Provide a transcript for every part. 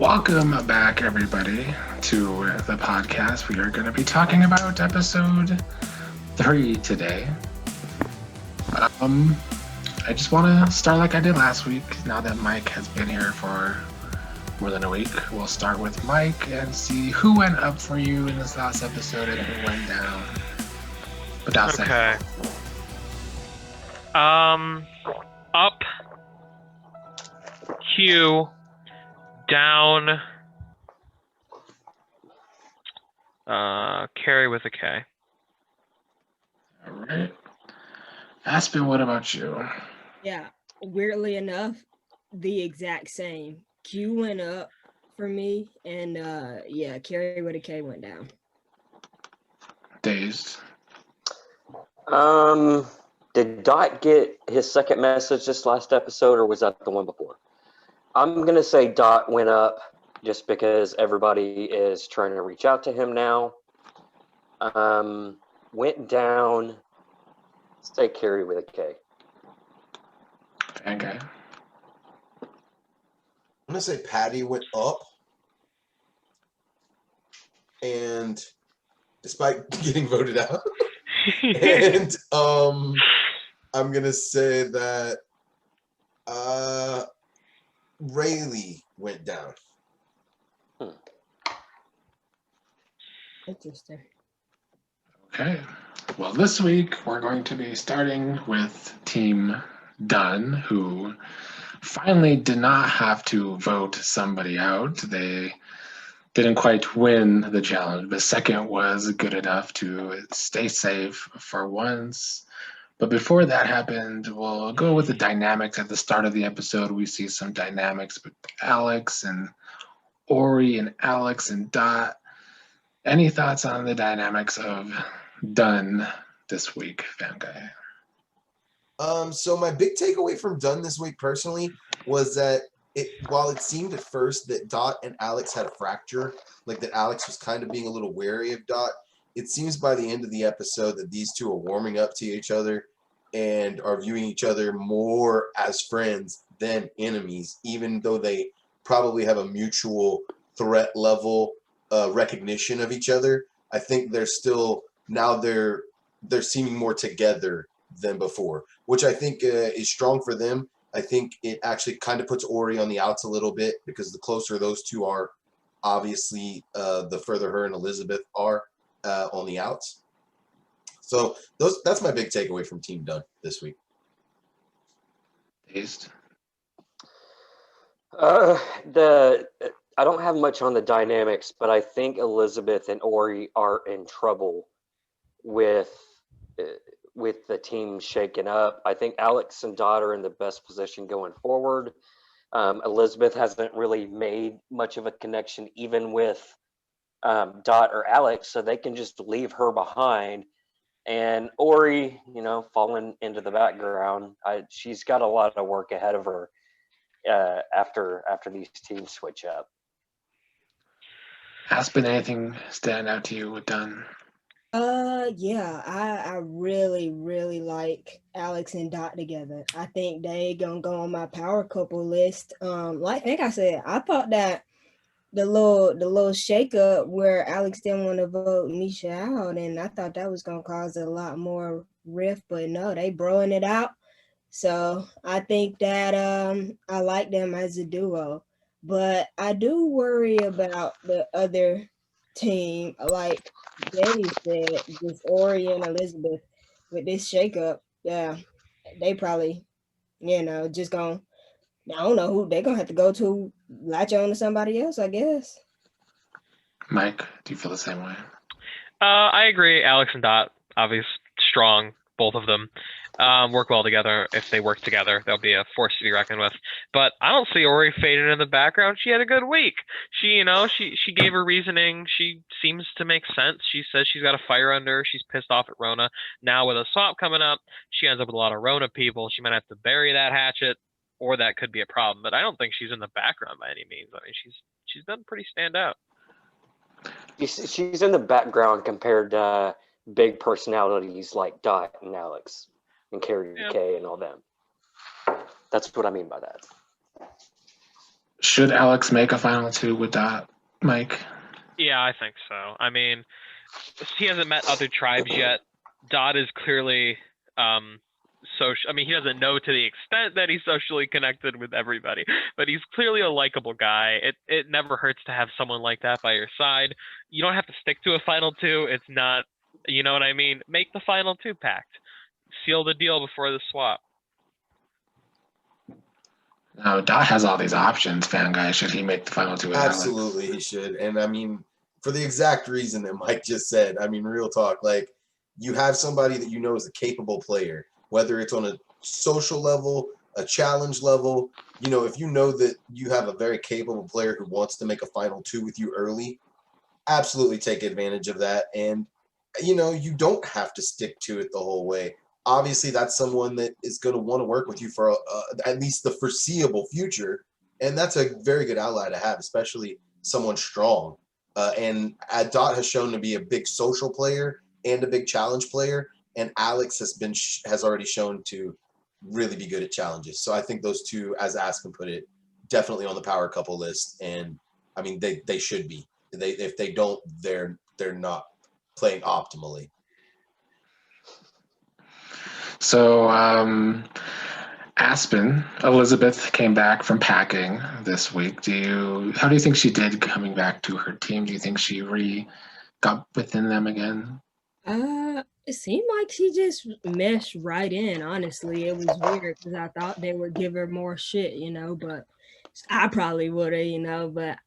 Welcome back, everybody, to the podcast. We are going to be talking about episode 3 today. I just want to start like I did last week. Now that Mike has been here for more than a week, we'll start with Mike and see who went up for you in this last episode and who went down. Without saying. Okay. Up. Q. Down. Carrie with a K. All right. Aspen, what about you? Yeah, weirdly enough, the exact same. Q went up for me, and Carrie with a K went down. Dazed. Did Dot get his second message this last episode, or was that the one before? I'm gonna say Dot went up just because everybody is trying to reach out to him now. Went down. Say Carrie with a K. Okay. I'm gonna say Patty went up, and despite getting voted out, and I'm gonna say that Rayleigh went down. Interesting. Okay. Well, this week we're going to be starting with Team Dunn, who finally did not have to vote somebody out. They didn't quite win the challenge, but second was good enough to stay safe for once. But before that happened, we'll go with the dynamics. At the start of the episode, we see some dynamics with Alex and Ori and Alex and Dot. Any thoughts on the dynamics of Dunn this week, Fan Guy? So my big takeaway from Dunn this week personally was that while it seemed at first that Dot and Alex had a fracture, like that Alex was kind of being a little wary of Dot, it seems by the end of the episode that these two are warming up to each other and are viewing each other more as friends than enemies, even though they probably have a mutual threat level recognition of each other. I think they're still now they're seeming more together than before, which I think is strong for them. I think it actually kind of puts Ori on the outs a little bit because the closer those two are, obviously, the further her and Elizabeth are on the outs. So that's my big takeaway from Team Dunn this week. Dazed. I don't have much on the dynamics, but I think Elizabeth and Ori are in trouble with the team shaken up. I think Alex and Dot are in the best position going forward. Elizabeth hasn't really made much of a connection even with Dot or Alex, so they can just leave her behind. And Ori, falling into the background, she's got a lot of work ahead of her after these teams switch up. Aspen, anything stand out to you with Dunn? I really, really like Alex and Dot together. I think they gonna go on my power couple list. Like I said, I thought that the little shake up where Alex didn't want to vote Nisha out, and I thought that was gonna cause a lot more rift, but no, they broing it out. So I think that I like them as a duo. But I do worry about the other team, like Betty said, with Ori and Elizabeth with this shakeup. Yeah, they probably, just gonna, I don't know who they're gonna have to go to, latch on to somebody else, I guess. Mike, do you feel the same way? I agree. Alex and Dot, obviously strong, both of them. Work well together. If they work together, they'll be a force to be reckoned with. But I don't see Ori fading in the background. She had a good week. She gave her reasoning. She seems to make sense. She says she's got a fire under her. She's pissed off at Rona. Now with a swap coming up, she ends up with a lot of Rona people. She might have to bury that hatchet, or that could be a problem. But I don't think she's in the background by any means. I mean, she's done pretty stand out. She's in the background compared to big personalities like Dot and Alex and Carrie K and all them. That's what I mean by that. Should Alex make a final two with Dot, Mike? Yeah, I think so. I mean, he hasn't met other tribes yet. Dot is clearly social. I mean, he doesn't know to the extent that he's socially connected with everybody, but he's clearly a likable guy. It never hurts to have someone like that by your side. You don't have to stick to a final two. It's not, you know what I mean? Make the final two pact. Seal the deal before the swap. No, Dot has all these options, fan guy. Should he make the final two with Alex? Absolutely, he should. And I mean, for the exact reason that Mike just said, I mean, real talk, like you have somebody that you know is a capable player, whether it's on a social level, a challenge level, you know, if you know that you have a very capable player who wants to make a final two with you early, absolutely take advantage of that. And, you know, you don't have to stick to it the whole way. Obviously, that's someone that is going to want to work with you for at least the foreseeable future. And that's a very good ally to have, especially someone strong. And Dot has shown to be a big social player and a big challenge player. And Alex has already shown to really be good at challenges. So I think those two, as Aspen put it, definitely on the power couple list. And I mean, they should be. If they don't, they're not playing optimally. So, Aspen, Elizabeth came back from packing this week. How do you think she did coming back to her team? Do you think she got within them again? It seemed like she just meshed right in. Honestly, it was weird because I thought they would give her more shit, you know, but I probably would have, you know, but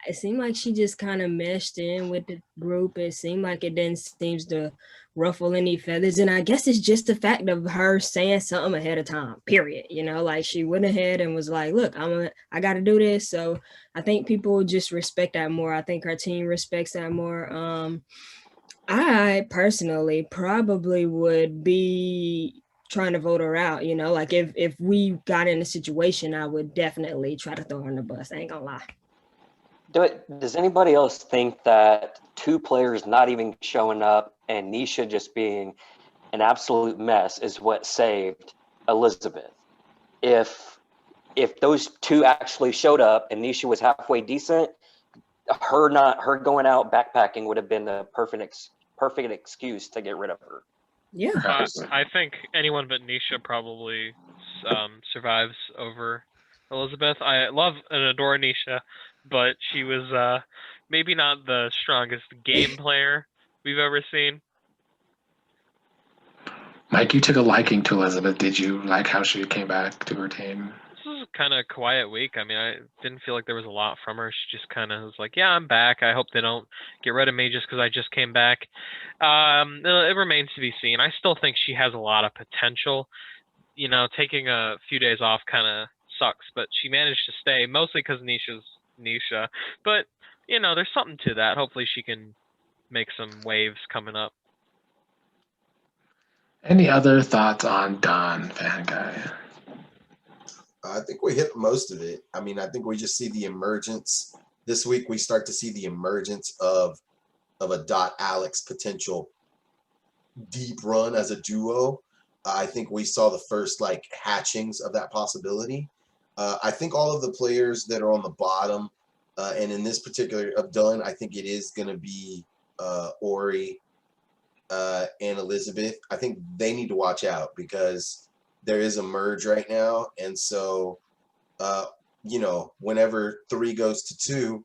it seemed like she just kind of meshed in with the group. It seemed like it didn't seem to ruffle any feathers. And I guess it's just the fact of her saying something ahead of time, period. You know, like she went ahead and was like, look, I got to do this. So I think people just respect that more. I think her team respects that more. I personally probably would be trying to vote her out, you know, like if we got in a situation, I would definitely try to throw her on the bus. I ain't gonna lie. Does anybody else think that two players not even showing up and Nisha just being an absolute mess is what saved Elizabeth? If those two actually showed up and Nisha was halfway decent, her going out backpacking would have been the perfect excuse to get rid of her. Yeah. I think anyone but Nisha probably survives over Elizabeth. I love and adore Nisha, but she was maybe not the strongest game player we've ever seen. Mike, you took a liking to Elizabeth. Did you like how she came back to her team? This was kind of a quiet week. I mean, I didn't feel like there was a lot from her. She just kind of was like, yeah, I'm back. I hope they don't get rid of me just because I just came back. It remains to be seen. I still think she has a lot of potential. You know, taking a few days off kind of sucks, but she managed to stay mostly because Nisha's Nisha. But, you know, there's something to that. Hopefully she can make some waves coming up. Any other thoughts on Don, fan guy? I think we hit most of it. I mean, I think we just see the emergence. This week we start to see the emergence of a Dot Alex potential deep run as a duo. I think we saw the first like hatchings of that possibility. I think all of the players that are on the bottom, and in this particular of Dunn, I think it is going to be Ori and Elizabeth. I think they need to watch out because there is a merge right now. And so, you know, whenever 3 goes to 2,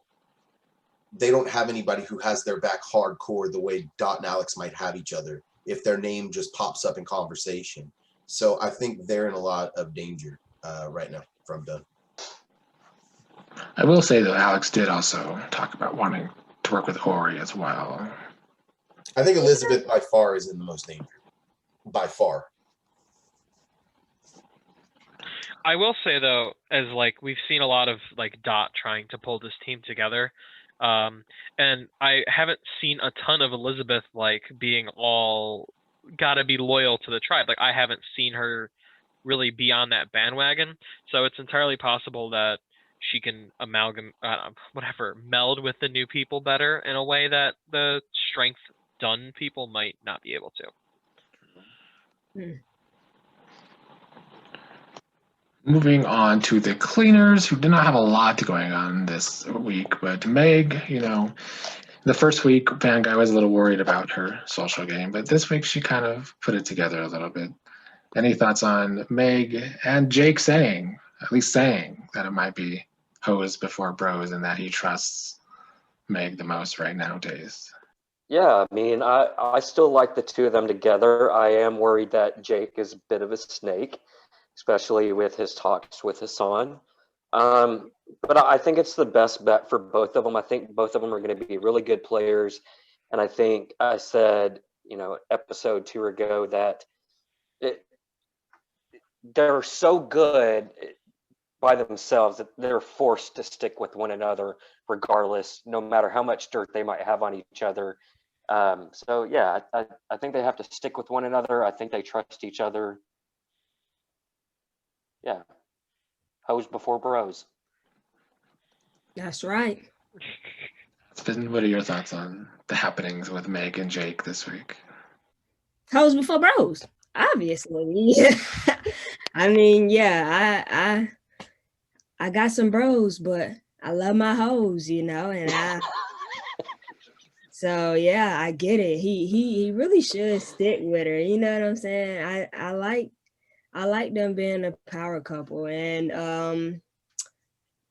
they don't have anybody who has their back hardcore the way Dot and Alex might have each other if their name just pops up in conversation. So I think they're in a lot of danger right now from Dunn. I will say, though, Alex did also talk about wanting to work with Ori as well. I think Elizabeth by far is in the most danger. By far. I will say though, as like we've seen a lot of like Dot trying to pull this team together, and I haven't seen a ton of Elizabeth like being all gotta be loyal to the tribe. Like I haven't seen her really be on that bandwagon, so it's entirely possible that she can meld with the new people better in a way that the strength done people might not be able to. Moving on to the cleaners, who did not have a lot going on this week, but Meg, the first week, Van Guy was a little worried about her social game, but this week she kind of put it together a little bit. Any thoughts on Meg and Jake at least saying that it might be hoes before bros and that he trusts Meg the most right nowadays? Yeah, I mean, I still like the two of them together. I am worried that Jake is a bit of a snake, especially with his talks with Hassan. But I think it's the best bet for both of them. I think both of them are going to be really good players. And I think I said, episode 2 ago that it, they're so good by themselves that they're forced to stick with one another regardless, no matter how much dirt they might have on each other. So yeah, I think they have to stick with one another. I think they trust each other. Yeah. Hoes before bros. That's right. What are your thoughts on the happenings with Meg and Jake this week? Hoes before bros, obviously. I mean, yeah, I got some bros, but I love my hoes, and so yeah, I get it. He really should stick with her. You know what I'm saying? I like them being a power couple. And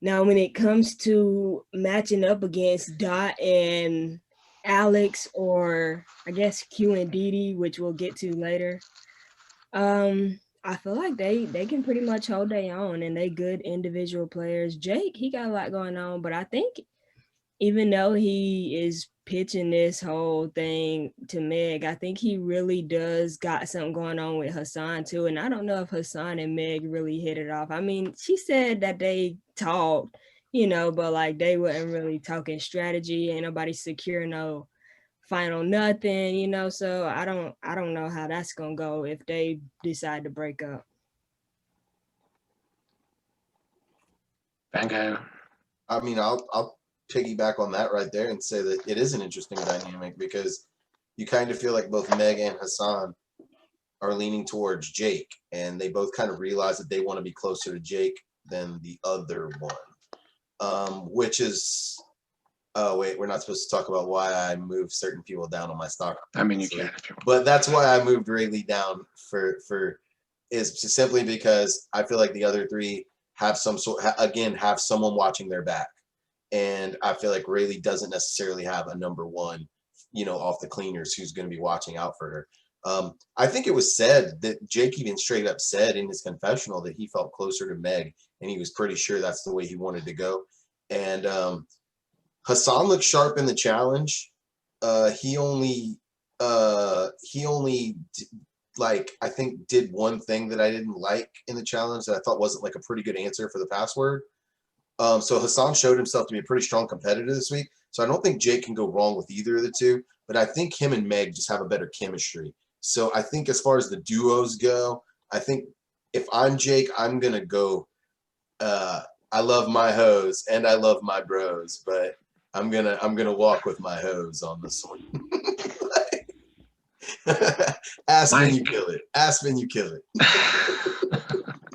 now when it comes to matching up against Dot and Alex, or I guess Q and Didi, which we'll get to later, I feel like they can pretty much hold their own, and they good individual players. Jake, he got a lot going on, but I think even though he is pitching this whole thing to Meg, I think he really does got something going on with Hassan too. And I don't know if Hassan and Meg really hit it off. I mean, she said that they talked, but like they wasn't really talking strategy. Ain't nobody secure no final nothing, so I don't know how that's gonna go if they decide to break up. Bango. I mean, I'll piggyback on that right there and say that it is an interesting dynamic because you kind of feel like both Meg and Hassan are leaning towards Jake, and they both kind of realize that they want to be closer to Jake than the other one, which is. Oh wait, we're not supposed to talk about why I moved certain people down on my stock. I mean, you can if you want. But that's why I moved Rayleigh down for is simply because I feel like the other three have have someone watching their back, and I feel like Rayleigh doesn't necessarily have a number one, off the cleaners who's going to be watching out for her. I think it was said that Jake even straight up said in his confessional that he felt closer to Meg, and he was pretty sure that's the way he wanted to go. And Hassan looked sharp in the challenge. He only I think did one thing that I didn't like in the challenge that I thought wasn't like a pretty good answer for the password. So Hassan showed himself to be a pretty strong competitor this week. So I don't think Jake can go wrong with either of the two, but I think him and Meg just have a better chemistry. So I think as far as the duos go, I think if I'm Jake, I'm gonna go. I love my hoes and I love my bros, but I'm gonna walk with my hose on this one. Aspen, you kill it. Aspen, you kill it.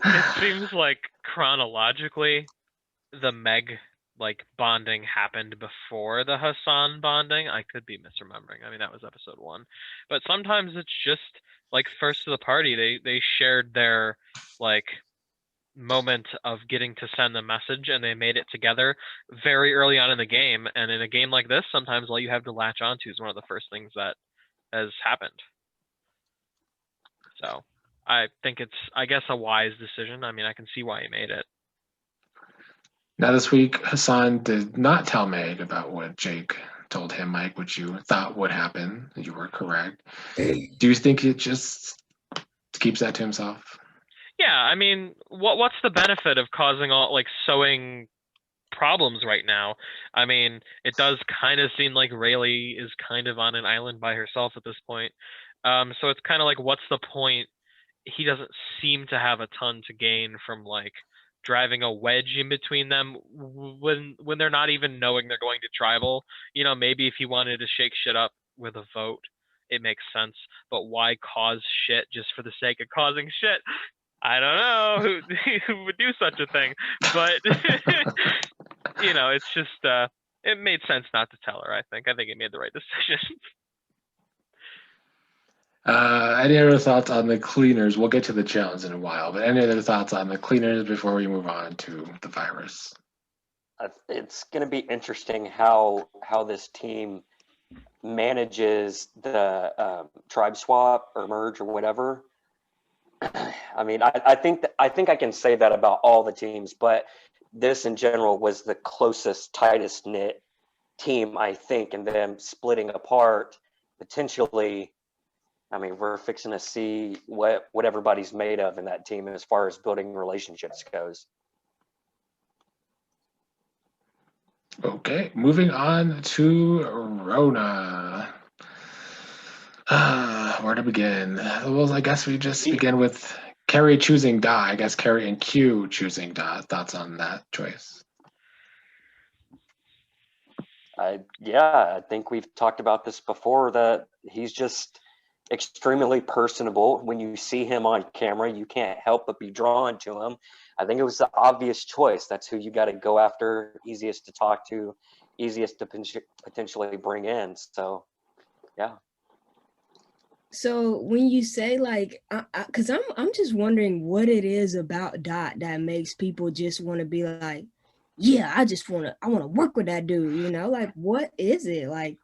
It seems like chronologically, the Meg bonding happened before the Hassan bonding. I could be misremembering. I mean, that was episode 1, but sometimes it's just first to the party. They shared their moment of getting to send the message, and they made it together very early on in the game. And in a game like this, sometimes all you have to latch onto is one of the first things that has happened. So I think it's, I guess, a wise decision. I mean, I can see why he made it. Now this week, Hassan did not tell Meg about what Jake told him, Mike, which you thought would happen. You were correct. Do you think it just keeps that to himself? Yeah, I mean, what's the benefit of causing all sowing problems right now? I mean, it does kind of seem like Rayleigh is kind of on an island by herself at this point. So it's kind of what's the point? He doesn't seem to have a ton to gain from driving a wedge in between them when they're not even knowing they're going to tribal. Maybe if he wanted to shake shit up with a vote, it makes sense. But why cause shit just for the sake of causing shit? I don't know who would do such a thing, but you know, it's just it made sense not to tell her. I think he made the right decision. Any other thoughts on the cleaners? We'll get to the challenge in a while, but any other thoughts on the cleaners before we move on to the virus? It's going to be interesting how this team manages the tribe swap or merge or whatever. I mean, I think I can say that about all the teams, but this in general was the closest, tightest knit team, I think, and them splitting apart potentially. I mean, we're fixing to see what everybody's made of in that team as far as building relationships goes. Okay, moving on to Rona. Where to begin? Well, I guess we just begin with Carrie choosing Dot. I guess Carrie and Q choosing Dot. Thoughts on that choice? Yeah, I think we've talked about this before, that he's just extremely personable. When you see him on camera, you can't help but be drawn to him. I think it was the obvious choice. That's who you got to go after, easiest to talk to, easiest to potentially bring in. So, yeah. So when you say like, because I'm just wondering what it is about Dot that makes people just want to be like, yeah, I want to work with that dude. You know, like what is it like?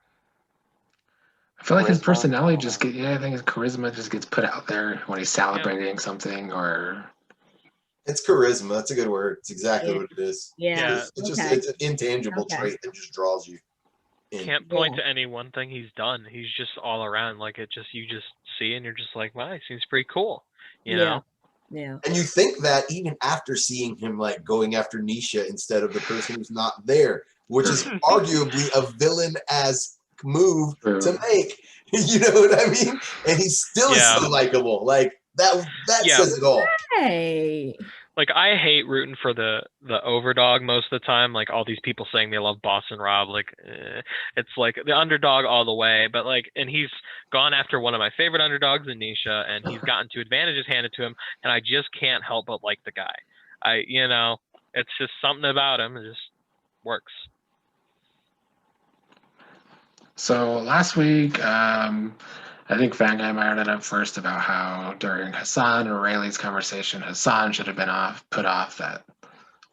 I feel like his Charisma. personality just I think his charisma just gets put out there when he's celebrating something or. It's charisma. That's a good word. It's exactly what it is. Yeah. It's an intangible trait that just draws you in. Can't point to any one thing he's done. He's just all around. Like you just see and you're just like, wow, he seems pretty cool. You know? Yeah. And you think that even after seeing him like going after Nisha instead of the person who's not there, which is arguably a villain as move to make. You know what I mean? And he still is so likable. Like that says it all. Hey. Like I hate rooting for the overdog most of the time. Like all these people saying they love Boston Rob. Like it's like the underdog all the way. But like, and he's gone after one of my favorite underdogs in Nisha, and he's gotten two advantages handed to him, and I just can't help but like the guy. It's just something about him. It just works. So last week, I think Fanguy mired it up first about how during Hassan and Rayleigh's conversation, Hassan should have been put off that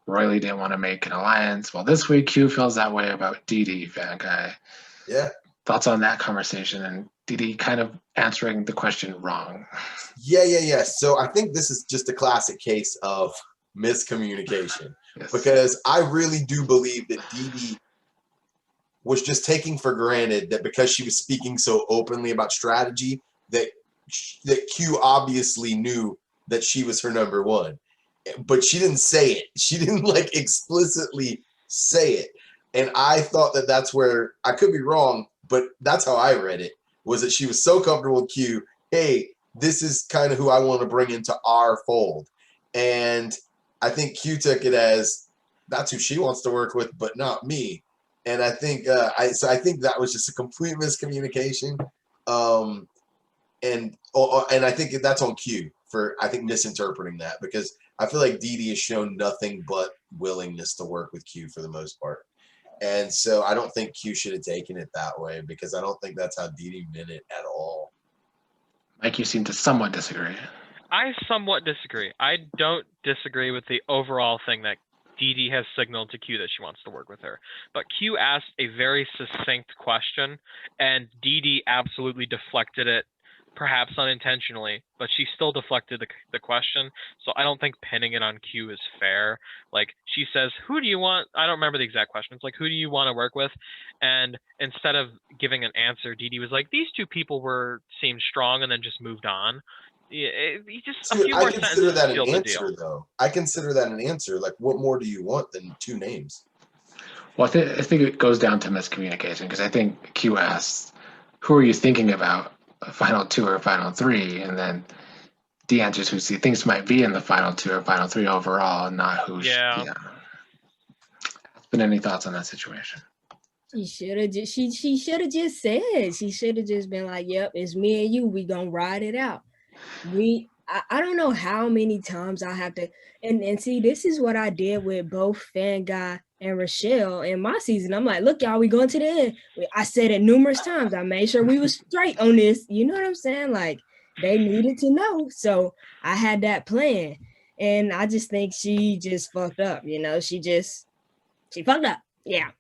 Rayleigh didn't want to make an alliance. Well, this week Q feels that way about Didi, Fanguy. Yeah. Thoughts on that conversation and Didi kind of answering the question wrong? Yeah. So I think this is just a classic case of miscommunication. Yes. Because I really do believe that Didi was just taking for granted that because she was speaking so openly about strategy that Q obviously knew that she was her number one, but she didn't say it. She didn't like explicitly say it. And I thought that that's where, I could be wrong, but that's how I read it, was that she was so comfortable with Q. Hey, this is kind of who I want to bring into our fold. And I think Q took it as that's who she wants to work with, but not me. And I think I think that was just a complete miscommunication, and I think that's on Q for misinterpreting that, because I feel like Didi has shown nothing but willingness to work with Q for the most part, and so I don't think Q should have taken it that way, because I don't think that's how Didi meant it at all. Mike, you seem to somewhat disagree. I somewhat disagree. I don't disagree with the overall thing that Didi has signaled to Q that she wants to work with her. But Q asked a very succinct question, and Didi absolutely deflected it, perhaps unintentionally, but she still deflected the question. So I don't think pinning it on Q is fair. Like, she says, who do you want? I don't remember the exact question. It's like, who do you want to work with? And instead of giving an answer, Didi was like, these two people seemed strong, and then just moved on. Yeah, I consider that an answer, though. I consider that an answer. Like, what more do you want than two names? Well, I think it goes down to miscommunication, because I think Q asked, who are you thinking about, final two or final three? And then D answers who she thinks might be in the final two or final three overall, not who. Yeah. Been any thoughts on that situation? She should have just said. She should have just been like, "Yep, it's me and you. We gonna ride it out." I don't know how many times I have to and see this is what I did with both Fan Guy and Rochelle in my season. I'm like, look, y'all, we going to the end. I said it numerous times. I made sure we was straight on this. You know what I'm saying? Like they needed to know. So I had that plan. And I just think she just fucked up, you know. She fucked up. Yeah.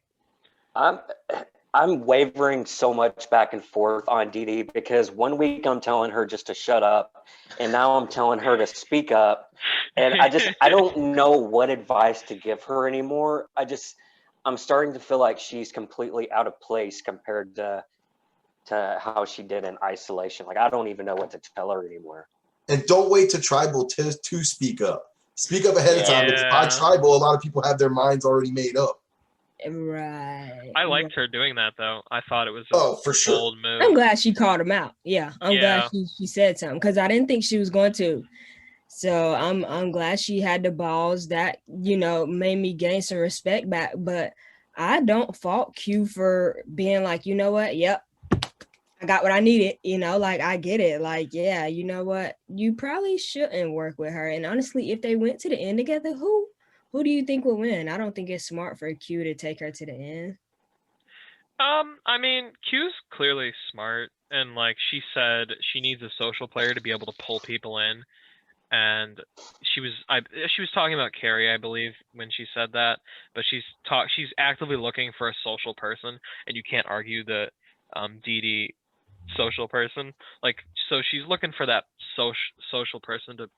I'm wavering so much back and forth on Dee Dee because one week I'm telling her just to shut up, and now I'm telling her to speak up, and I don't know what advice to give her anymore. I'm starting to feel like she's completely out of place compared to how she did in isolation. Like I don't even know what to tell her anymore. And don't wait to tribal to speak up. Speak up ahead of time. Because by Yeah. tribal, a lot of people have their minds already made up. Right. I liked her doing that though. I thought it was a For sure. bold move. I'm glad she called him out. Yeah, I'm Yeah. glad she said something because I didn't think she was going to. So I'm glad she had the balls that, you know, made me gain some respect back. But I don't fault Q for being like, you know what? Yep, I got what I needed. You know, like I get it. Like, yeah, you know what? You probably shouldn't work with her. And honestly, if they went to the end together, who do you think will win? I don't think it's smart for Q to take her to the end. I mean, Q's clearly smart, and like she said, she needs a social player to be able to pull people in. And she was talking about Carrie, I believe, when she said that. But she's actively looking for a social person, and you can't argue that Dee Dee social person. Like, so she's looking for that social person to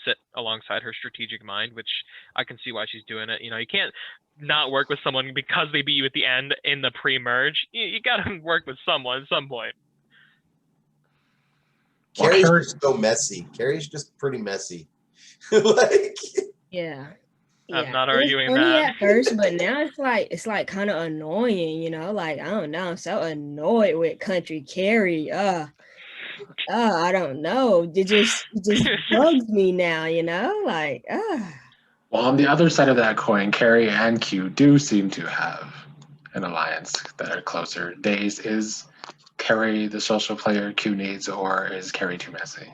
sit alongside her strategic mind, which I can see why she's doing it. You know, you can't not work with someone because they beat you at the end in the pre-merge. You gotta work with someone at some point. Carrie's Carrie- just so messy. Carrie's just pretty messy. Like, Yeah. I'm not It was arguing funny that. at first, but now it's like kind of annoying, you know. Like I don't know, I'm so annoyed with Country Carrie. I don't know. It just bugs me now, you know. Like Well, on the other side of that coin, Carrie and Q do seem to have an alliance that are closer. Days, is Carrie the social player Q needs, or is Carrie too messy?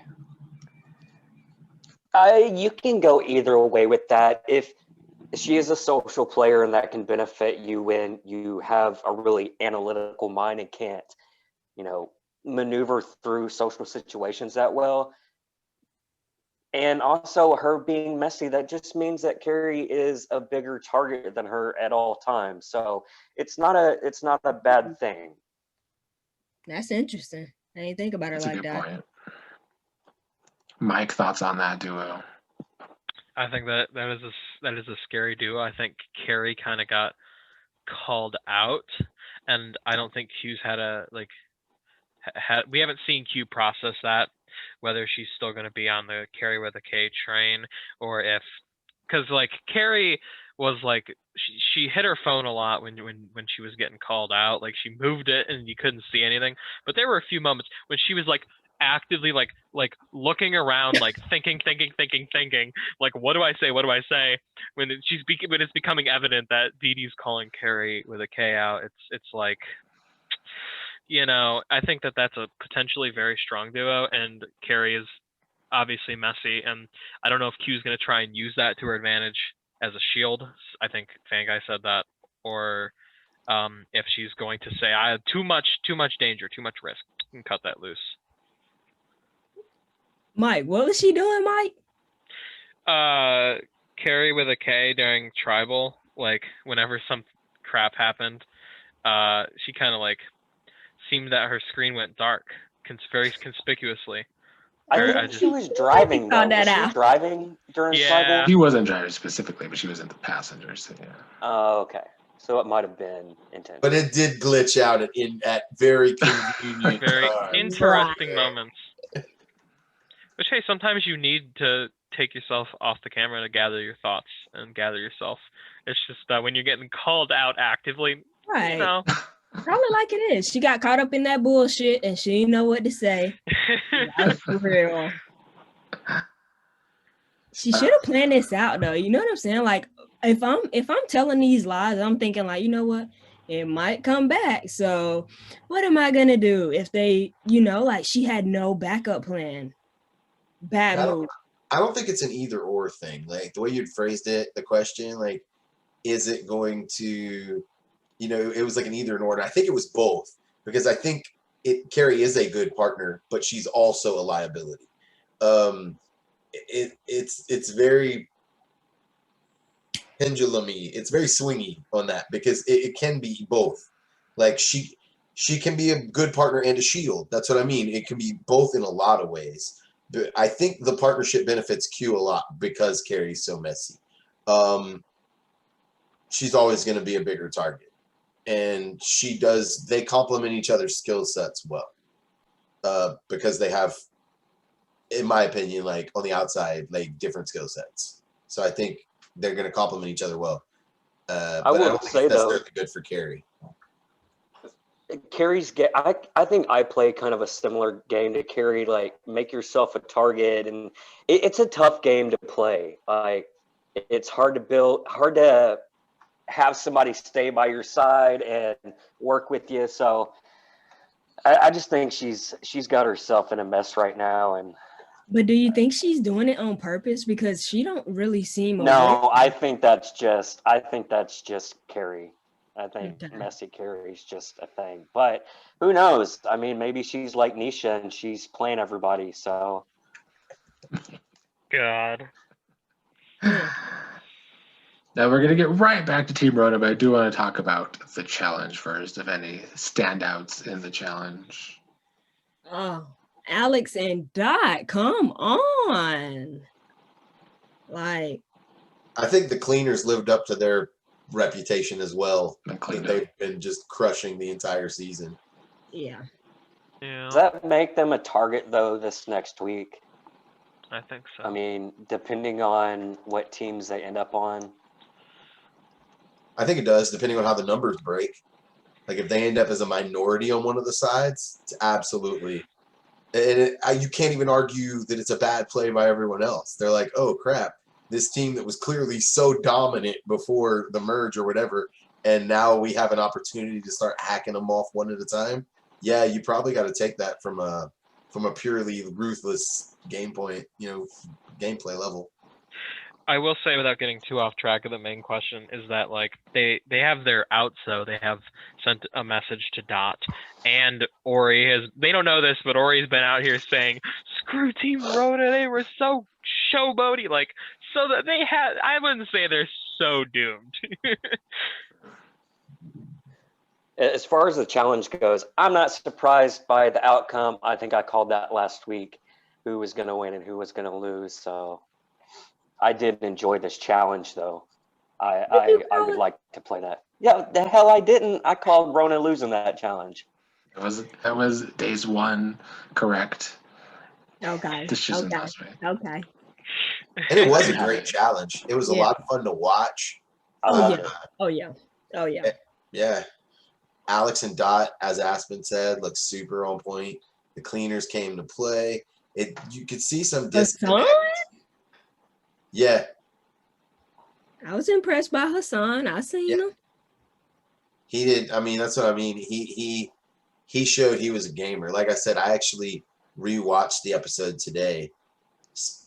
You can go either way with that. If she is a social player and that can benefit you when you have a really analytical mind and can't, you know, maneuver through social situations that well. And also her being messy, that just means that Carrie is a bigger target than her at all times. So it's not a bad thing. that's interesting. I didn't think about it That's a like good that. point. Mike, thoughts on that duo? I think that is a scary duo. I think Carrie kind of got called out, and I don't think Q's had a we haven't seen Q process that, whether she's still going to be on the Carrie with a K train, or if, because like Carrie was like she hit her phone a lot when she was getting called out. Like she moved it and you couldn't see anything. But there were a few moments when she was like actively like looking around, like thinking, like what do I say when it's becoming evident that Dee Dee's calling Carrie with a K out. It's like, you know, I think that that's a potentially very strong duo, and Carrie is obviously messy, and I don't know if Q's going to try and use that to her advantage as a shield. I think Fanguy said that, or if she's going to say, I have too much danger, too much risk, and cut that loose. Mike, what was she doing, Mike? Carrie with a K during tribal, like whenever some crap happened, she kind of like seemed that her screen went dark, very conspicuously. I think she was driving though. Was she driving during tribal? She wasn't driving specifically, but she was in the passenger seat. Yeah. Oh, okay. So it might have been intentional. but it did glitch out at very convenient Very times. interesting moments. Which, hey, sometimes you need to take yourself off the camera to gather your thoughts and gather yourself. It's just that when you're getting called out actively, Right. you know. Probably like it is. She got caught up in that bullshit and she didn't know what to say. That's for real. She should have planned this out though. You know what I'm saying? Like if I'm telling these lies, I'm thinking like, you know what? It might come back. So what am I gonna do if they, you know, like she had no backup plan? bad I don't, move. I don't think it's an either or thing. Like the way you'd phrased it, the question, like, is it going to, it was like an either or. I think it was both because I think Carrie is a good partner, but she's also a liability. It's very pendulumy. It's very swingy on that because it can be both. Like she can be a good partner and a shield. That's what I mean. It can be both in a lot of ways. But I think the partnership benefits Q a lot because Carrie's so messy. She's always going to be a bigger target, and they complement each other's skill sets well because they have, in my opinion, like on the outside, like different skill sets. So I think they're going to complement each other well. But I will don't think say, it's though, necessarily good for Carrie. Carrie's I think I play kind of a similar game to Carrie, like make yourself a target, and it's a tough game to play. Like it's hard to have somebody stay by your side and work with you. So I just think she's got herself in a mess right now. And But do you think she's doing it on purpose? Because she don't really seem no, I think that's just Carrie. I think Okay. messy Carrie's just a thing. But who knows? I mean, maybe she's like Nisha and she's playing everybody. So God. Now we're going to get right back to Team Rona, but I do want to talk about the challenge first, if any standouts in the challenge. Oh, Alex and Dot, come on. Like, I think the cleaners lived up to their reputation as well. And cleaned up. They've been just crushing the entire season. yeah. Yeah, does that make them a target though this next week? I think so. I mean, depending on what teams they end up on. I think it does, depending on how the numbers break. Like if they end up as a minority on one of the sides, it's absolutely. And you can't even argue that it's a bad play by everyone else. They're like, oh crap, this team that was clearly so dominant before the merge or whatever, and now we have an opportunity to start hacking them off one at a time. Yeah, you probably got to take that from a purely ruthless gameplay level. I will say, without getting too off track of the main question, is that like they have their outs though. They have sent a message to Dot, and Ori has. They don't know this, but Ori's been out here saying, "Screw Team Rona. They were so showboaty." Like, so that they had. I wouldn't say they're so doomed. As far as the challenge goes, I'm not surprised by the outcome. I think I called that last week, who was going to win and who was going to lose. So I did enjoy this challenge, though. I would like to play that. Yeah, the hell I didn't. I called Rona losing that challenge. That was days one, correct? Okay. This just Okay. annoys me. Okay. And it was a great challenge. It was a lot of fun to watch. Oh, yeah. Oh, yeah. Oh, yeah. Yeah. Alex and Dot, as Aspen said, looked super on point. The cleaners came to play. You could see some disconnect. Yeah. I was impressed by Hassan. I seen him. He did. I mean, that's what I mean. He showed he was a gamer. Like I said, I actually rewatched the episode today,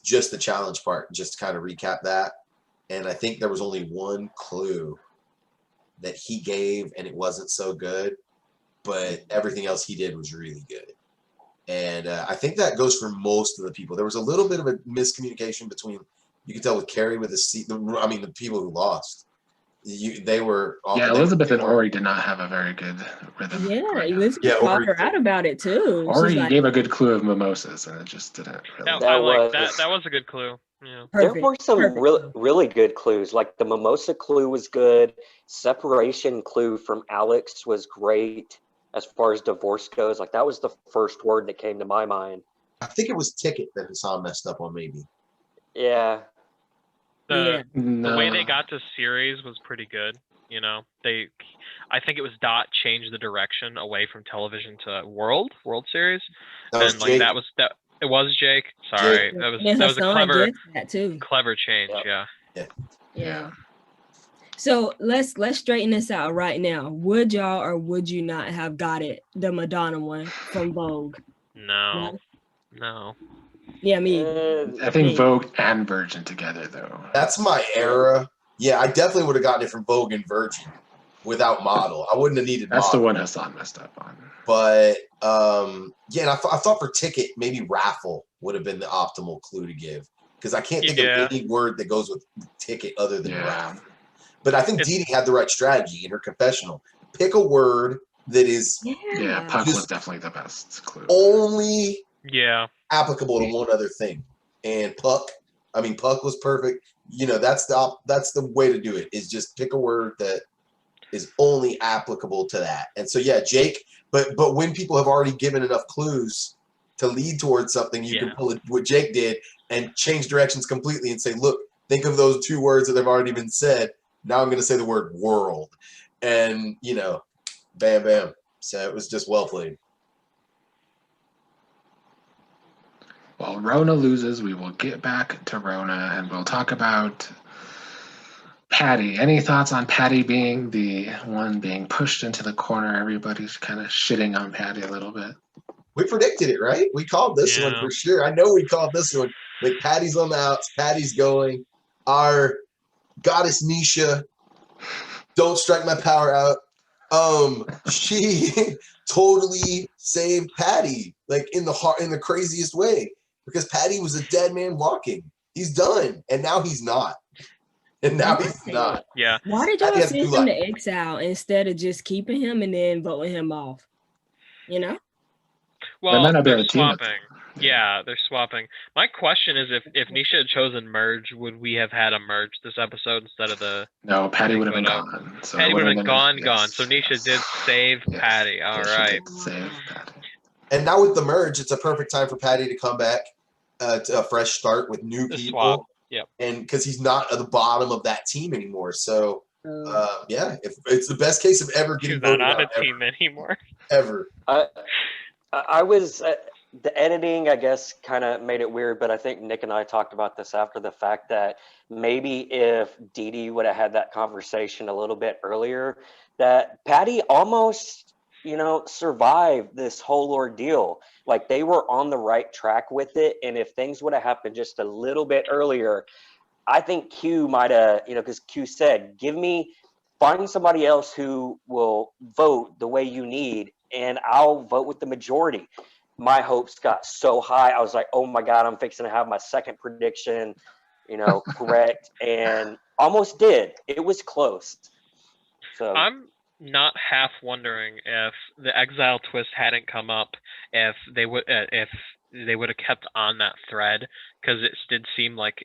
just the challenge part, just to kind of recap that. And I think there was only one clue that he gave, and it wasn't so good, but everything else he did was really good. And I think that goes for most of the people. There was a little bit of a miscommunication between, you could tell with Carrie with the people who lost. They were. Elizabeth and Ori did not have a very good rhythm. Yeah, Elizabeth called her out about it too. Ori gave a good clue of mimosas, and it just didn't. Really I like that. That was a good clue. Yeah. Perfect. There were some really good clues. Like the mimosa clue was good. Separation clue from Alex was great. As far as divorce goes, like that was the first word that came to my mind. I think it was ticket that Hassan messed up on, maybe. Yeah. The way they got to series was pretty good. You know, I think it was Dot changed the direction away from television to World Series, and like Jake. It was Jake. Sorry, Jake. that was a clever change. Yep. Yeah. So let's straighten this out right now. Would y'all or would you not have got it, the Madonna one from Vogue? No. Yeah, me. I think Me. Vogue and Virgin together, though. That's my era. Yeah, I definitely would have gotten it from Vogue and Virgin without Model. I wouldn't have needed That's the Model. one Hassan messed up on. But yeah, and I thought for Ticket, maybe Raffle would have been the optimal clue to give. Because I can't think Yeah. of any word that goes with Ticket other than Yeah. Raffle. But I think It's- Dee Dee had the right strategy in her confessional. Pick a word that is Yeah, Puck Just- was definitely the best clue. only Yeah. applicable to one other thing. And Puck was perfect. You know, that's the way to do it, is just pick a word that is only applicable to that. And so yeah, Jake, but when people have already given enough clues to lead towards something, you can Yeah. pull it what Jake did and change directions completely and say, look, think of those two words that have already been said. Now I'm gonna say the word world. And you know, bam bam. So it was just well played. Well, Rona loses. We will get back to Rona and we'll talk about Patty. Any thoughts on Patty being the one being pushed into the corner? Everybody's kind of shitting on Patty a little bit. We predicted it, right? We called this one Yeah. for sure. I know we called this one. Like Patty's on the outs, Patty's going. Our goddess Nisha, don't strike my power out. She totally saved Patty, like in the craziest way, because Patty was a dead man walking. He's done, and now he's not. And now he's not. Yeah. Why did Patty y'all has to send do him like- to exile instead of just keeping him and then voting him off? You know? Well, might not be they're on the team at the swapping. Yeah, they're swapping. My question is, if Nisha had chosen merge, would we have had a merge this episode instead of the No, Patty Getting would have been voted out. gone. So Patty it would have would've been a- gone. yes, So Nisha yes. did save Yes. Patty. All Yes, she right. did save Patty. And now with the merge, it's a perfect time for Patty to come back to a fresh start with new The people. swap. Yep. And because he's not at the bottom of that team anymore. So Uh, yeah, if it's the best case of ever getting She's not voted on out a team anymore. ever. I was the editing, I guess, kind of made it weird, but I think Nick and I talked about this after the fact that maybe if Dee Dee would have had that conversation a little bit earlier, that Patty almost, survived this whole ordeal. Like they were on the right track with it, and if things would have happened just a little bit earlier, I think Q might have, because Q said, find somebody else who will vote the way you need, and I'll vote with the majority. My hopes got so high. I was like, oh my God, I'm fixing to have my second prediction, correct. And almost did. It was close. So I'm not half wondering if the exile twist hadn't come up, if they would have kept on that thread, because it did seem like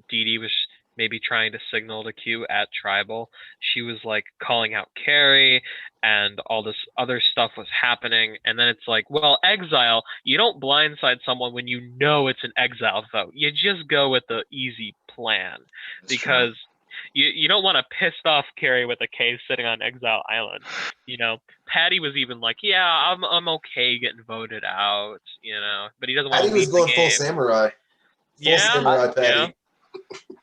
Dee Dee was maybe trying to signal to Q at Tribal. She was like calling out Carrie and all this other stuff was happening. And then it's like, well, exile, you don't blindside someone when you know it's an exile vote. You just go with the easy plan, That's true. because you don't want to piss off Carrie with a case sitting on Exile Island. Patty was even like, yeah, I'm okay getting voted out, but he doesn't want Patty to was leave going the full game. samurai. Full Yeah, samurai Patty. yeah.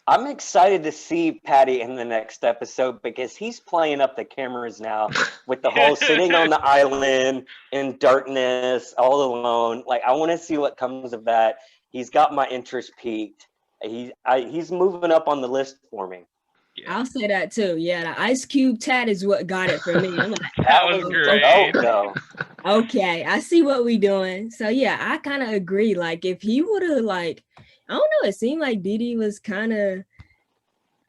I'm excited to see Patty in the next episode because he's playing up the cameras now with the whole sitting on the island in darkness, all alone. Like, I want to see what comes of that. He's got my interest peaked. He's moving up on the list for me. Yeah. I'll say that too. Yeah, the Ice Cube tat is what got it for me. I'm like, That was great. Oh, no. okay, I see what we doing. So yeah, I kind of agree. Like if he would have I don't know, it seemed like Dee Dee was kind of,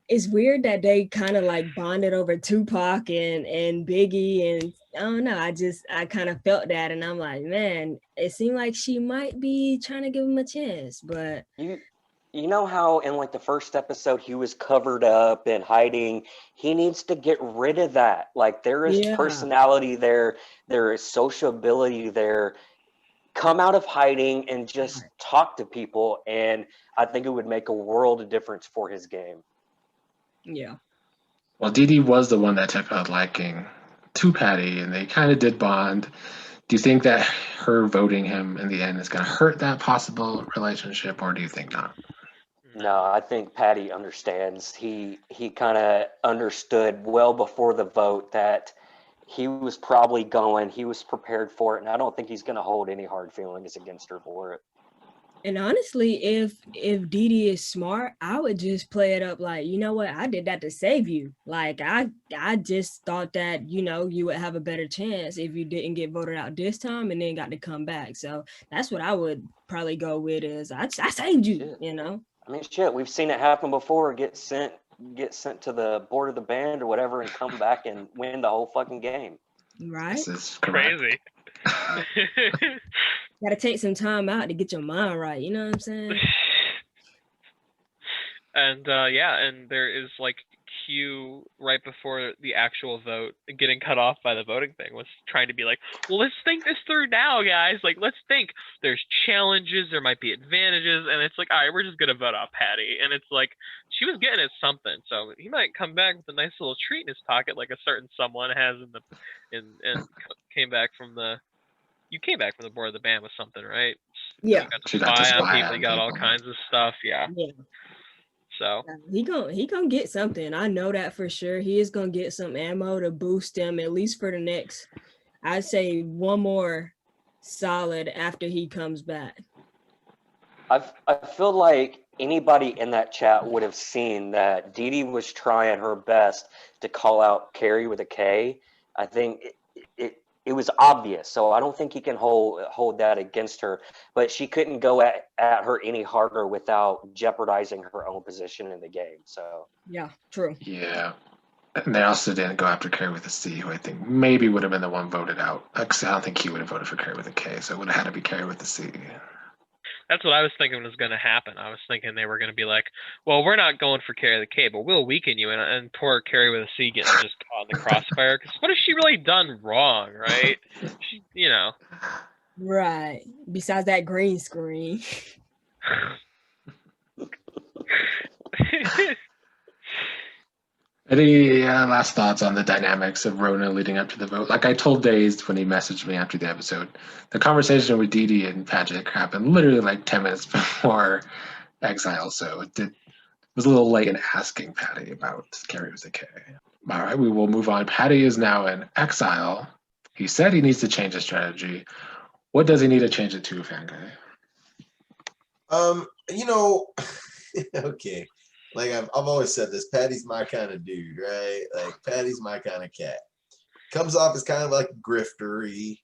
it's weird that they kind of like bonded over Tupac and Biggie, and I don't know, I kind of felt that, and I'm like, man, it seemed like she might be trying to give him a chance, but You know how in like the first episode he was covered up and hiding? He needs to get rid of that. Like there is Yeah. personality there is sociability there. Come out of hiding and just talk to people, and I think it would make a world of difference for his game. yeah. Well, Dee Dee was the one that took a liking to Patty, and they kind of did bond. Do you think that her voting him in the end is going to hurt that possible relationship, or do you think not? No, I think Patty understands. He kind of understood well before the vote that he was probably going. He was prepared for it, and I don't think he's going to hold any hard feelings against her for it. And honestly, if Didi is smart, I would just play it up like, you know what, I did that to save you. Like I just thought that, you know, you would have a better chance if you didn't get voted out this time and then got to come back. So that's what I would probably go with is I saved you, Shit. you know. I mean, shit, we've seen it happen before. Get sent to the board of the band or whatever, and come back and win the whole fucking game. Right? This is correct. Crazy. Gotta take some time out to get your mind right, you know what I'm saying? And yeah, and there is like Q right before the actual vote getting cut off by the voting thing was trying to be like, well, let's think this through now, guys. Like, let's think. There's challenges, there might be advantages, and it's like, all right, we're just gonna vote out Patty. And it's like she was getting at something, so he might come back with a nice little treat in his pocket, like a certain someone has and came back from the. You came back from the board of the band with something, right? Yeah. You got to She got to spy on spy people. on You got all people. kinds of stuff. Yeah. Yeah. So He gonna get something. I know that for sure. He is gonna get some ammo to boost him at least for the next, I'd say one more solid after he comes back. I feel like anybody in that chat would have seen that Dee Dee was trying her best to call out Carrie with a K. I think it was obvious, so I don't think he can hold that against her. But she couldn't go at her any harder without jeopardizing her own position in the game. So Yeah, true. Yeah. And they also didn't go after Carrie with a C, who I think maybe would have been the one voted out. Actually, I don't think he would have voted for Carrie with a K, so it would have had to be Carrie with a C. that's what I was thinking was going to happen. I was thinking they were going to be like, well, we're not going for Carrie the K, but we'll weaken you. And poor Carrie with a C getting just caught in the crossfire. Because what has she really done wrong, right? She, you know. Right. Besides that green screen. Any last thoughts on the dynamics of Rona leading up to the vote? Like I told Dazed when he messaged me after the episode, the conversation with Dee Dee and Patrick happened literally like 10 minutes before Exile, so it was a little late in asking Patty about Carrie with a K. All right, we will move on. Patty is now in Exile. He said he needs to change his strategy. What does he need to change it to, Fan Guy? You know, okay. Like I've always said this, Patty's my kind of dude, right? Like Patty's my kind of cat. Comes off as kind of like griftery,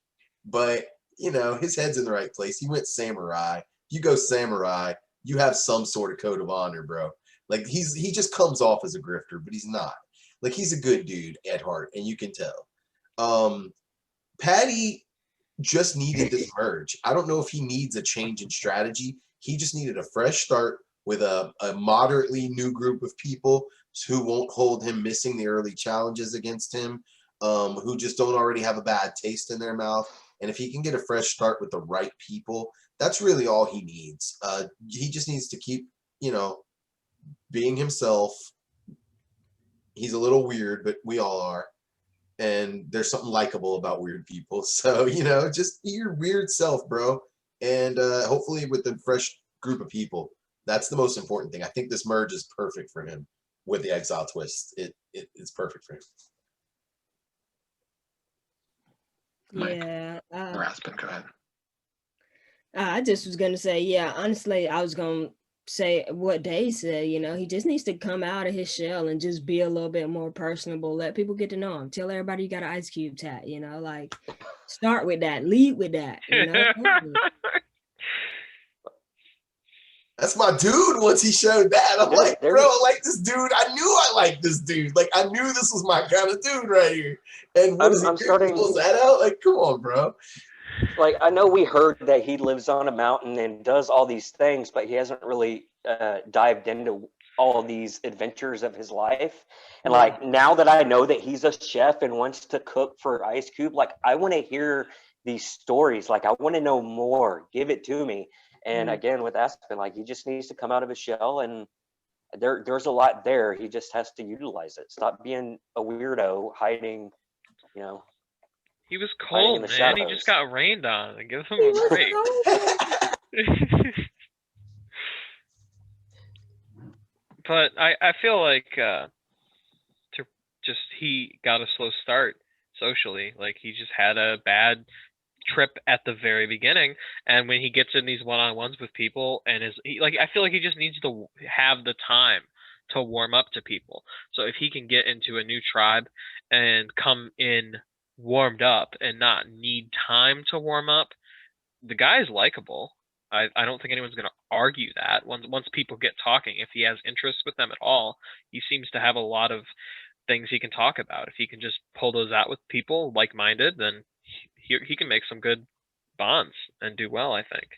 but you know, his head's in the right place. He went samurai. You go samurai, you have some sort of code of honor, bro. Like he just comes off as a grifter, but he's not. Like he's a good dude at heart, and you can tell. Patty just needed this merge. I don't know if he needs a change in strategy. He just needed a fresh start with a moderately new group of people who won't hold him missing the early challenges against him, who just don't already have a bad taste in their mouth. And if he can get a fresh start with the right people, that's really all he needs. He just needs to keep, you know, being himself. He's a little weird, but we all are. And there's something likable about weird people. So, you know, just be your weird self, bro. And hopefully with a fresh group of people. That's the most important thing. I think this merge is perfect for him with the Exile twist. It's perfect for him. Mike. Yeah. Raspin, go ahead. I just was gonna say, yeah, honestly, I was gonna say what Dave said, you know, he just needs to come out of his shell and just be a little bit more personable, let people get to know him, tell everybody you got an Ice Cube tat, you know, like start with that, lead with that, you know. That's my dude. Once he showed that, I'm like, There bro, you- I like this dude. I knew I liked this dude. Like, I knew this was my kind of dude right here. And what is he I'm doing? starting- He pulls that out? Like, come on, bro. Like, I know we heard that he lives on a mountain and does all these things, but he hasn't really dived into all of these adventures of his life. And like, now that I know that he's a chef and wants to cook for Ice Cube, like, I want to hear these stories. Like, I want to know more. Give it to me. And again, with Aspen, like, he just needs to come out of his shell, and there's a lot there. He just has to utilize it. Stop being a weirdo, hiding, you know. He was Hiding in cold, the man. He shadows. just got rained on. Give him a break. But I feel like he got a slow start socially. Like, he just had a bad trip at the very beginning, and when he gets in these one-on-ones with people and I feel like he just needs to have the time to warm up to people. So if he can get into a new tribe and come in warmed up and not need time to warm up, the guy's likable. I don't think anyone's going to argue that. Once people get talking, if he has interest with them at all, he seems to have a lot of things he can talk about. If he can just pull those out with people like-minded, then he can make some good bonds and do well, I think.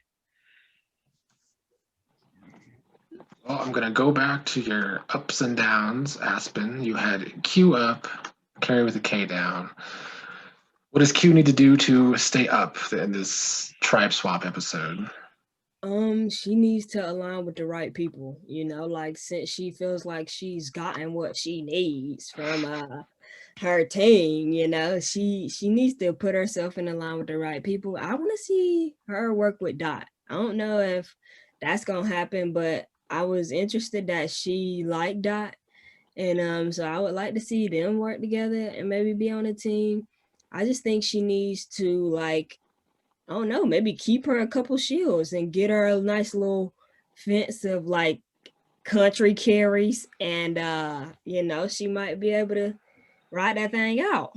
Well, I'm going to go back to your ups and downs, Aspen. You had Q up, Carrie with a K down. What does Q need to do to stay up in this tribe swap episode? She needs to align with the right people, like since she feels like she's gotten what she needs from her team, she needs to put herself in line with the right people. I want to see her work with Dot. I don't know if that's gonna happen, but I was interested that she liked Dot, and so I would like to see them work together and maybe be on a team. I just think she needs to, like, I don't know, maybe keep her a couple shields and get her a nice little fence of like country carries, and she might be able to ride that thing out.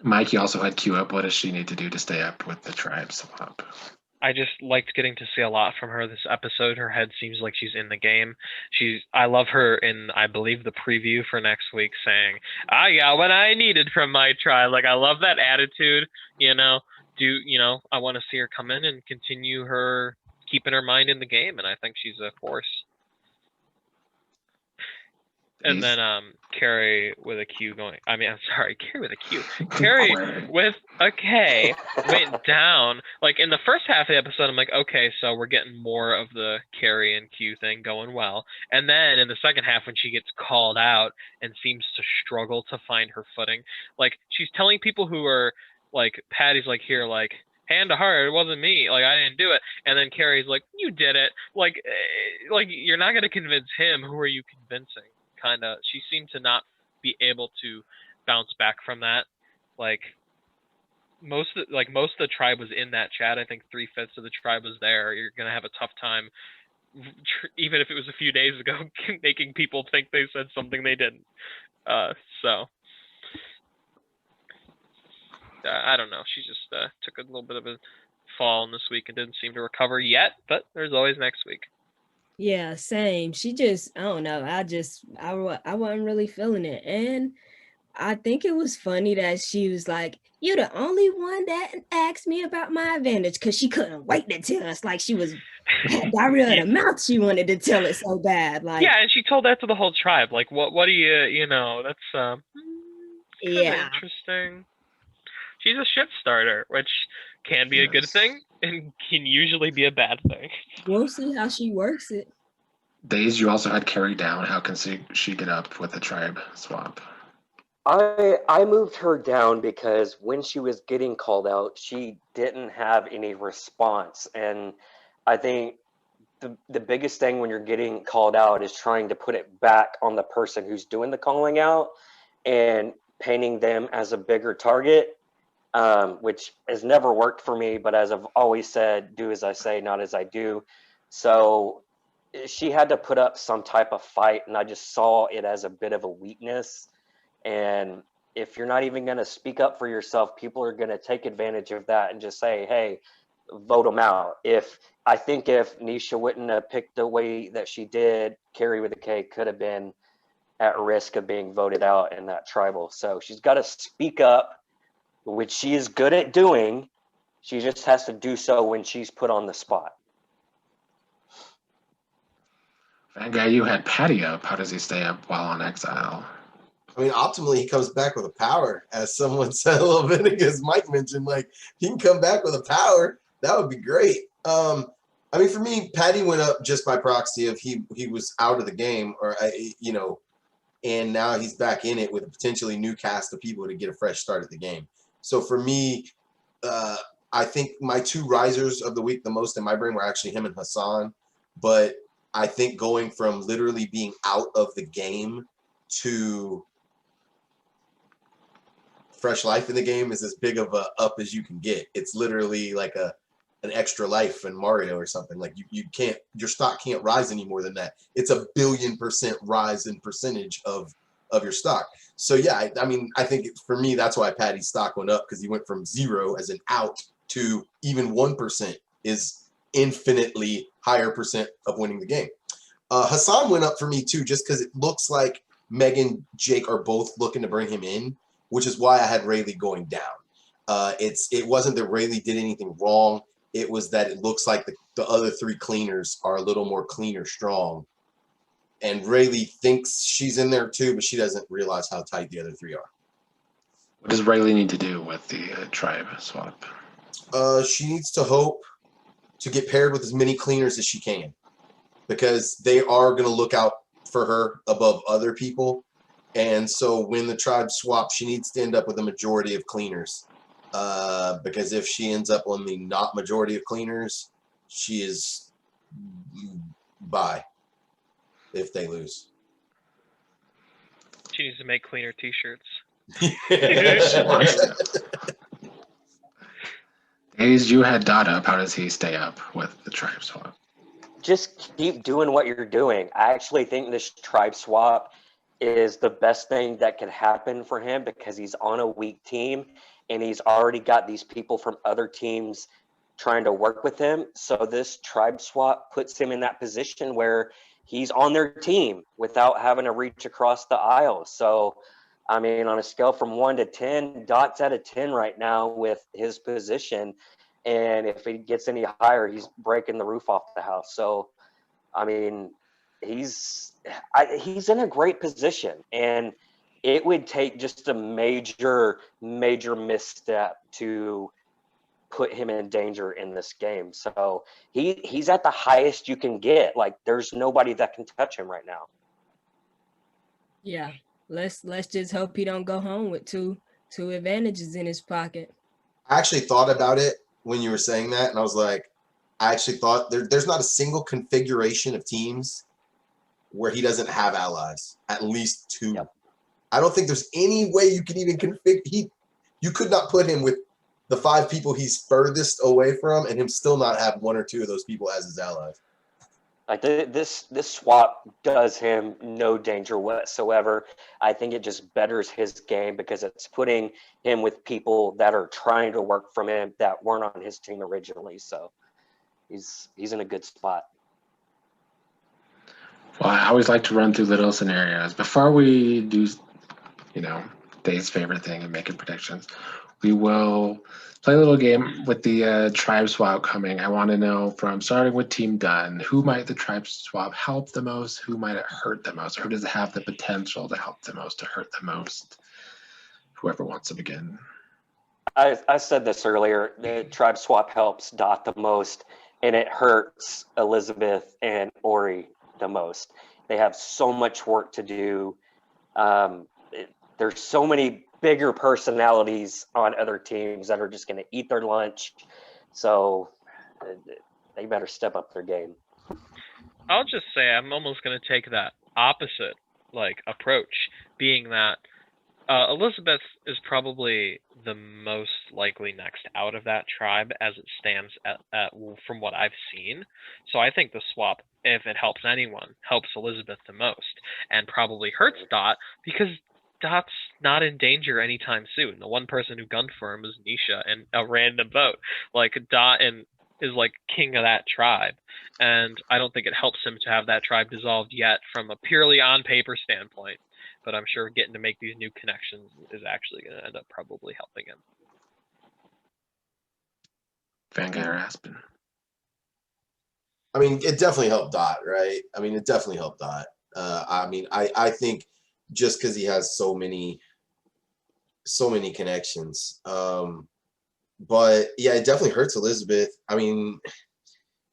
Mike, you also had Q up. What does she need to do to stay up with the tribe swap? I just liked getting to see a lot from her this episode. Her head seems like she's in the game. I love her in, I believe, the preview for next week saying, I got what I needed from my tribe. Like, I love that attitude, I want to see her come in and continue her keeping her mind in the game, and I think she's a force. And then Carrie with a Q Carrie with a Q. Carrie with a K went down. Like, in the first half of the episode, I'm like, okay, so we're getting more of the Carrie and Q thing going well. And then in the second half, when she gets called out and seems to struggle to find her footing, like, she's telling people who are, like, Patty's like, here, like, hand to heart, it wasn't me. Like, I didn't do it. And then Carrie's like, you did it. Like you're not going to convince him. Who are you convincing? Kind of, she seemed to not be able to bounce back from that. Like, most of the tribe was in that chat. I think 3/5 of the tribe was there. You're gonna have a tough time, even if it was a few days ago, making people think they said something they didn't. So I don't know. She just took a little bit of a fall in this week and didn't seem to recover yet. But there's always next week. Yeah, same. She just, I don't know. I wasn't really feeling it. And I think it was funny that she was like, you're the only one that asked me about my advantage, because she couldn't wait to tell us. Like, she was had diarrhea of the mouth. She wanted to tell it so bad. Like, yeah, and she told that to the whole tribe. Like, what do you, that's interesting. She's a shit starter, which can be a good thing and can usually be a bad thing. We'll see how she works it. Days, you also had Carrie down. How can she get up with the tribe swap? I moved her down because when she was getting called out, she didn't have any response. And I think the biggest thing when you're getting called out is trying to put it back on the person who's doing the calling out and painting them as a bigger target. Which has never worked for me, but as I've always said, do as I say, not as I do. So she had to put up some type of fight, and I just saw it as a bit of a weakness. And if you're not even going to speak up for yourself, people are going to take advantage of that and just say, hey, vote them out. I think if Nisha wouldn't have picked the way that she did, Carrie with a K could have been at risk of being voted out in that tribal. So she's got to speak up, which she is good at doing. She just has to do so when she's put on the spot. That guy, you had Patty up. How does he stay up while on exile? I mean, optimally, he comes back with a power, as someone said a little bit ago, as Mike mentioned. Like, he can come back with a power. That would be great. I mean, for me, Patty went up just by proxy of he was out of the game, and now he's back in it with a potentially new cast of people to get a fresh start at the game. So for me, I think my two risers of the week the most in my brain were actually him and Hassan. But I think going from literally being out of the game to fresh life in the game is as big of a up as you can get. It's literally like an extra life in Mario or something. Like you can't, your stock can't rise any more than that. It's a 1,000,000,000% rise in percentage of your stock. So yeah, I mean, I think for me, that's why Patty's stock went up, because he went from 0 as an out to even 1% is infinitely higher percent of winning the game. Hassan went up for me too, just because it looks like Megan, Jake are both looking to bring him in, which is why I had Rayleigh going down. It wasn't that Rayleigh did anything wrong. It was that it looks like the other 3 cleaners are a little more cleaner strong. And Rayleigh thinks she's in there too, but she doesn't realize how tight the other 3 are. What does Rayleigh need to do with the tribe swap? She needs to hope to get paired with as many cleaners as she can, because they are going to look out for her above other people. And so when the tribe swaps, she needs to end up with a majority of cleaners. Because if she ends up on the not majority of cleaners, she is bye if they lose. She needs to make cleaner T-shirts. She wants to. Days, you had Dot up. How does he stay up with the tribe swap? Just keep doing what you're doing. I actually think this tribe swap is the best thing that can happen for him, because he's on a weak team and he's already got these people from other teams trying to work with him. So this tribe swap puts him in that position where he's on their team without having to reach across the aisle. So, I mean, on a scale from 1 to 10, Dot's at a 10 right now with his position. And if he gets any higher, he's breaking the roof off the house. So, I mean, he's in a great position, and it would take just a major misstep to put him in danger in this game. So he's at the highest you can get. Like, there's nobody that can touch him right now. Yeah, let's just hope he don't go home with two advantages in his pocket. I actually thought about it when you were saying that, and I was like, I actually thought there's not a single configuration of teams where he doesn't have allies, at least 2. Yep. I don't think there's any way you could even you could not put him with the 5 people he's furthest away from and him still not have 1 or 2 of those people as his allies. Like, this swap does him no danger whatsoever. I think it just betters his game, because it's putting him with people that are trying to work from him that weren't on his team originally. So he's in a good spot. Well, I always like to run through little scenarios. Before we do, Dave's favorite thing and making predictions, we will play a little game with the tribe swap coming. I want to know, from starting with Team Dunn, who might the tribe swap help the most? Who might it hurt the most? Or who does it have the potential to help the most, to hurt the most? Whoever wants to begin. I said this earlier. The tribe swap helps Dot the most, and it hurts Elizabeth and Ori the most. They have so much work to do. There's so many bigger personalities on other teams that are just going to eat their lunch. So they better step up their game. I'll just say I'm almost going to take that opposite approach, being that Elizabeth is probably the most likely next out of that tribe as it stands from what I've seen. So I think the swap, if it helps anyone, helps Elizabeth the most, and probably hurts Dot, because Dot's not in danger anytime soon. The one person who gunned for him is Nisha, and a random vote. Dot is king of that tribe, and I don't think it helps him to have that tribe dissolved yet from a purely on paper standpoint. But I'm sure getting to make these new connections is actually going to end up probably helping him. Vanguard Aspen. I mean, it definitely helped Dot, right? I mean, it definitely helped Dot. I think just because he has so many connections. But yeah, it definitely hurts Elizabeth. I mean,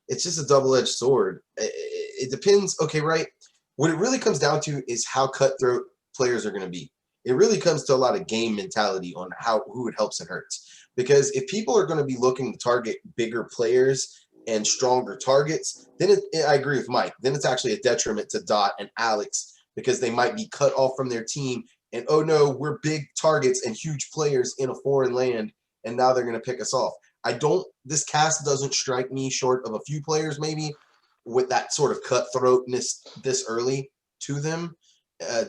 it's just a double-edged sword. It depends. Okay, right. What it really comes down to is how cutthroat players are going to be. It really comes to a lot of game mentality on who it helps and hurts. Because if people are going to be looking to target bigger players and stronger targets, then I agree with Mike. Then it's actually a detriment to Dot and Alex, because they might be cut off from their team and oh no, we're big targets and huge players in a foreign land, and now they're going to pick us off. This cast doesn't strike me, short of a few players maybe, with that sort of cutthroatness this early to them.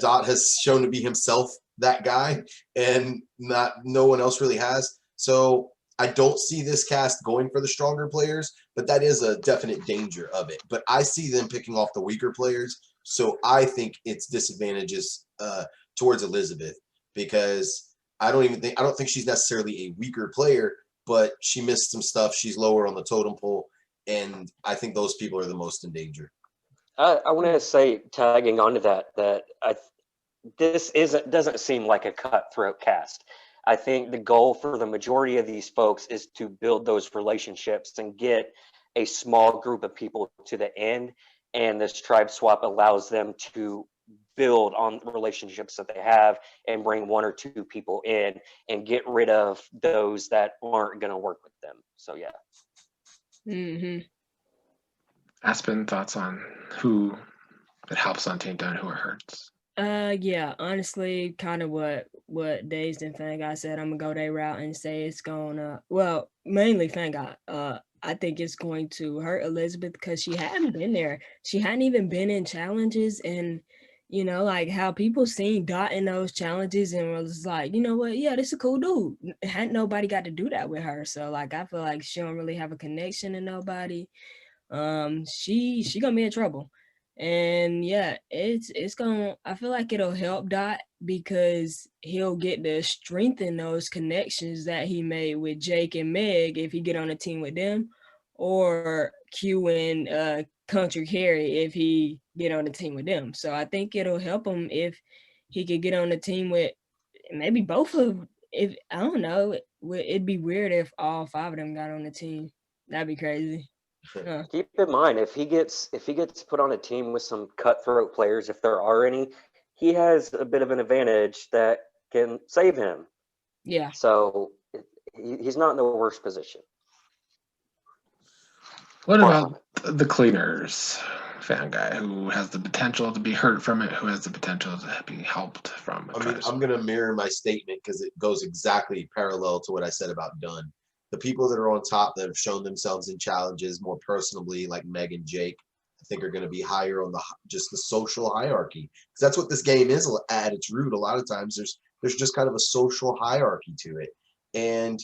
Dot has shown to be himself that guy, and no one else really has. So I don't see this cast going for the stronger players, but that is a definite danger of it. But I see them picking off the weaker players, so I think it's disadvantages towards Elizabeth, because I don't think she's necessarily a weaker player, but she missed some stuff. She's lower on the totem pole, and I think those people are the most in danger. I want to say, tagging onto that this doesn't seem like a cutthroat cast. I think the goal for the majority of these folks is to build those relationships and get a small group of people to the end. And this tribe swap allows them to build on relationships that they have and bring 1 or 2 people in and get rid of those that aren't going to work with them. So, yeah. Mm-hmm. Aspen, thoughts on who it helps on Team Done, who it hurts? Yeah, honestly, kind of what Dazed and Fangai said. I'm gonna go their route and say it's gonna, well, mainly Fangai. I think it's going to hurt Elizabeth because she hadn't been there. She hadn't even been in challenges, and you know, like how people seen Dot in those challenges and was like, you know what, yeah, this is a cool dude. Hadn't nobody got to do that with her, so like I feel like she don't really have a connection to nobody. She gonna be in trouble. And yeah, it's gonna, I feel like it'll help Dot because he'll get to strengthen those connections that he made with Jake and Meg if he get on a team with them, or Q and Country Carry if he get on a team with them. So I think it'll help him if he could get on a team with maybe both of, if I don't know, it'd be weird if all 5 of them got on the team. That'd be crazy. Keep in mind, if he gets put on a team with some cutthroat players, if there are any, he has a bit of an advantage that can save him. Yeah. So he's not in the worst position. What about the cleaners, Fangai, who has the potential to be hurt from it, who has the potential to be helped from it? I mean, I'm going to mirror my statement because it goes exactly parallel to what I said about Dunn. The people that are on top that have shown themselves in challenges more personally, like Meg and Jake, I think are going to be higher on just the social hierarchy. Because that's what this game is at its root. A lot of times there's just kind of a social hierarchy to it. And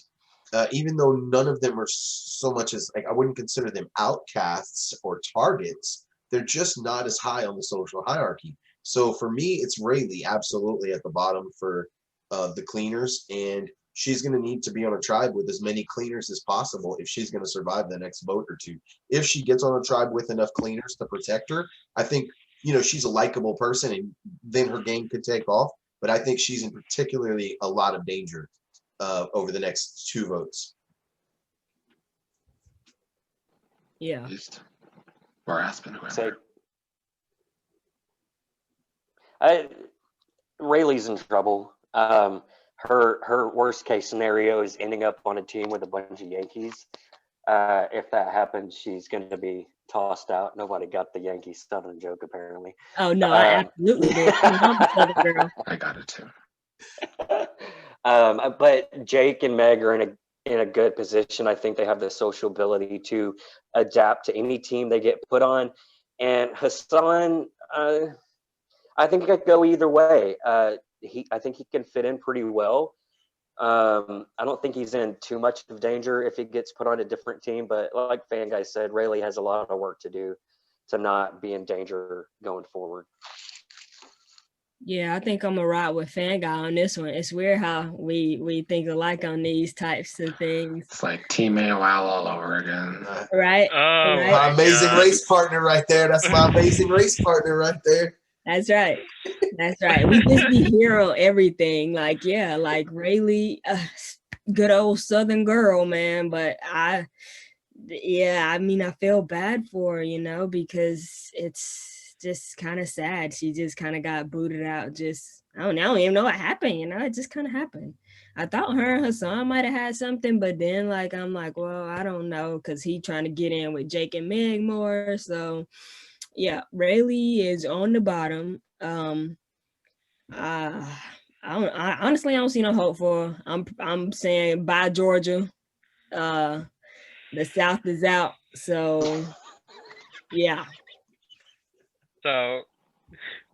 even though none of them are so much as, like, I wouldn't consider them outcasts or targets, they're just not as high on the social hierarchy. So for me, it's Rayleigh absolutely at the bottom for the cleaners, and she's going to need to be on a tribe with as many cleaners as possible if she's going to survive the next vote or two. If she gets on a tribe with enough cleaners to protect her, I think, you know, she's a likable person and then her game could take off. But I think she's in particularly a lot of danger over the next 2 votes. Yeah. Or Aspen, whoever. Rayleigh's in trouble. Her worst case scenario is ending up on a team with a bunch of Yankees. If that happens, she's going to be tossed out. Nobody got the Yankee Southern joke, apparently. Oh no, I absolutely did. I'm a Southern girl. I got it too. But Jake and Meg are in a good position. I think they have the social ability to adapt to any team they get put on. And Hassan, I think it could go either way. I think he can fit in pretty well. I don't think he's in too much of danger if he gets put on a different team, but like Fangai said, Rayleigh has a lot of work to do to not be in danger going forward. Yeah, I think I'm gonna ride with Fangai on this one. It's weird how we think alike on these types of things. It's like Team AOL all over again. Right? Oh, Right? My amazing race partner right there. That's my amazing race partner right there. That's right. That's right. We just be hero everything. Like, yeah, like Rayleigh, good old Southern girl, man. But I mean, I feel bad for her, you know, because it's just kind of sad. She just kind of got booted out. I don't even know what happened, you know, it just kind of happened. I thought her and Hassan might have had something, but then like, I'm like, well, I don't know, because he trying to get in with Jake and Meg more. So yeah, Rayleigh is on the bottom. I I honestly I don't see no hope for her. I'm saying bye Georgia. The South is out. So yeah. So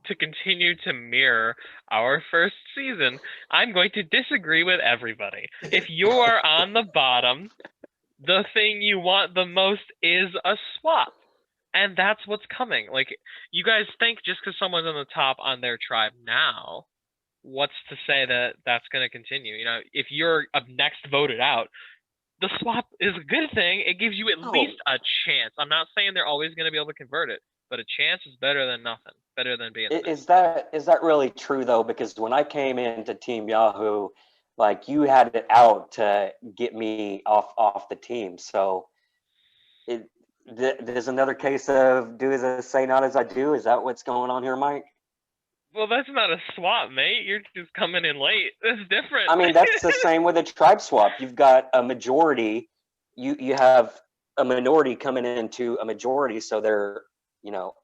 to continue to mirror our first season, I'm going to disagree with everybody. If you are on the bottom, the thing you want the most is a swap. And that's what's coming. Like, you guys think just because someone's on the top on their tribe now, what's to say that that's going to continue? You know, if you're next voted out, the swap is a good thing. It gives you at Oh. least a chance. I'm not saying they're always going to be able to convert it, but a chance is better than nothing. Better than being. Is that really true though? Because when I came into Team Yahoo, like you had it out to get me off the team. So there's another case of do as I say, not as I do. Is that what's going on here, Mike? Well, that's not a swap, mate. You're just coming in late. That's different. I mean, that's the same with a tribe swap. You've got a majority. You have a minority coming into a majority, so they're, you know,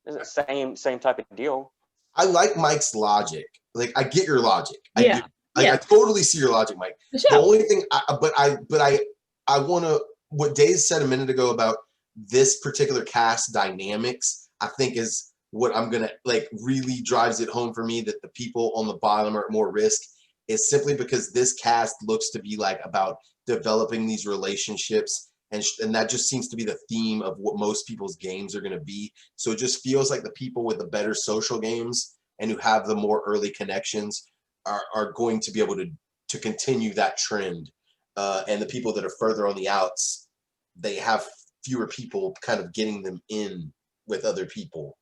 it's the same type of deal. I like Mike's logic. Like, I get your logic. Yeah. I totally see your logic, Mike. For The sure. only thing, I want to, what Dave said a minute ago about this particular cast dynamics, I think is what I'm going to, like, really drives it home for me that the people on the bottom are at more risk, is simply because this cast looks to be like about developing these relationships. And that just seems to be the theme of what most people's games are going to be. So it just feels like the people with the better social games and who have the more early connections are going to be able to continue that trend. And the people that are further on the outs, they have fewer people kind of getting them in with other people.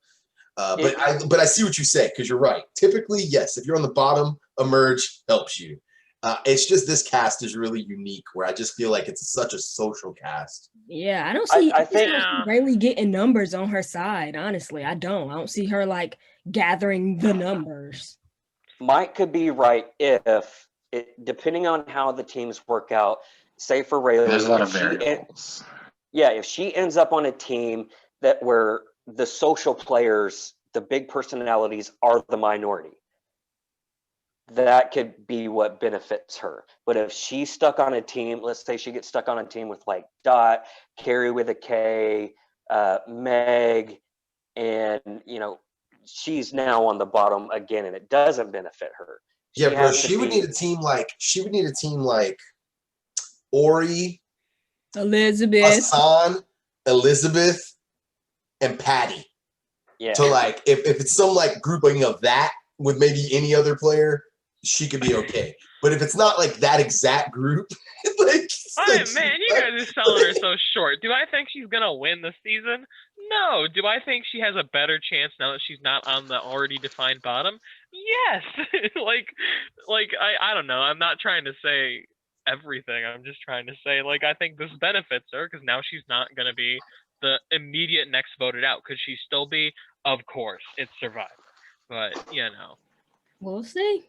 But I see what you say, because you're right. Typically, yes, if you're on the bottom, Emerge helps you. It's just this cast is really unique, where I just feel like it's such a social cast. Yeah, I don't see I think- Rayleigh getting numbers on her side, honestly. I don't see her like gathering the numbers. Mike could be right if depending on how the teams work out. Say for Rayleigh, There's a lot of if she variables. if she ends up on a team that where the social players, the big personalities, are the minority, that could be what benefits her. But if she's stuck on a team, let's say she gets stuck on a team with like Dot, Carrie with a K, Meg, and you know, she's now on the bottom again, and it doesn't benefit her. Yeah, bro. has to She would be- need a team like Ori, Elizabeth. Hassan, Elizabeth, and Patty. Yeah. So like if it's some like grouping of that with maybe any other player, she could be okay. But if it's not like that exact group, like, Man, you guys are selling her so short. Do I think she's gonna win the season? No. Do I think she has a better chance now that she's not on the already defined bottom? Yes. like I don't know. I'm not trying to say everything. I'm just trying to say, like, I think this benefits her because now she's not gonna be the immediate next voted out. Could she still be? Of course, it's Survivor. But you know. We'll see.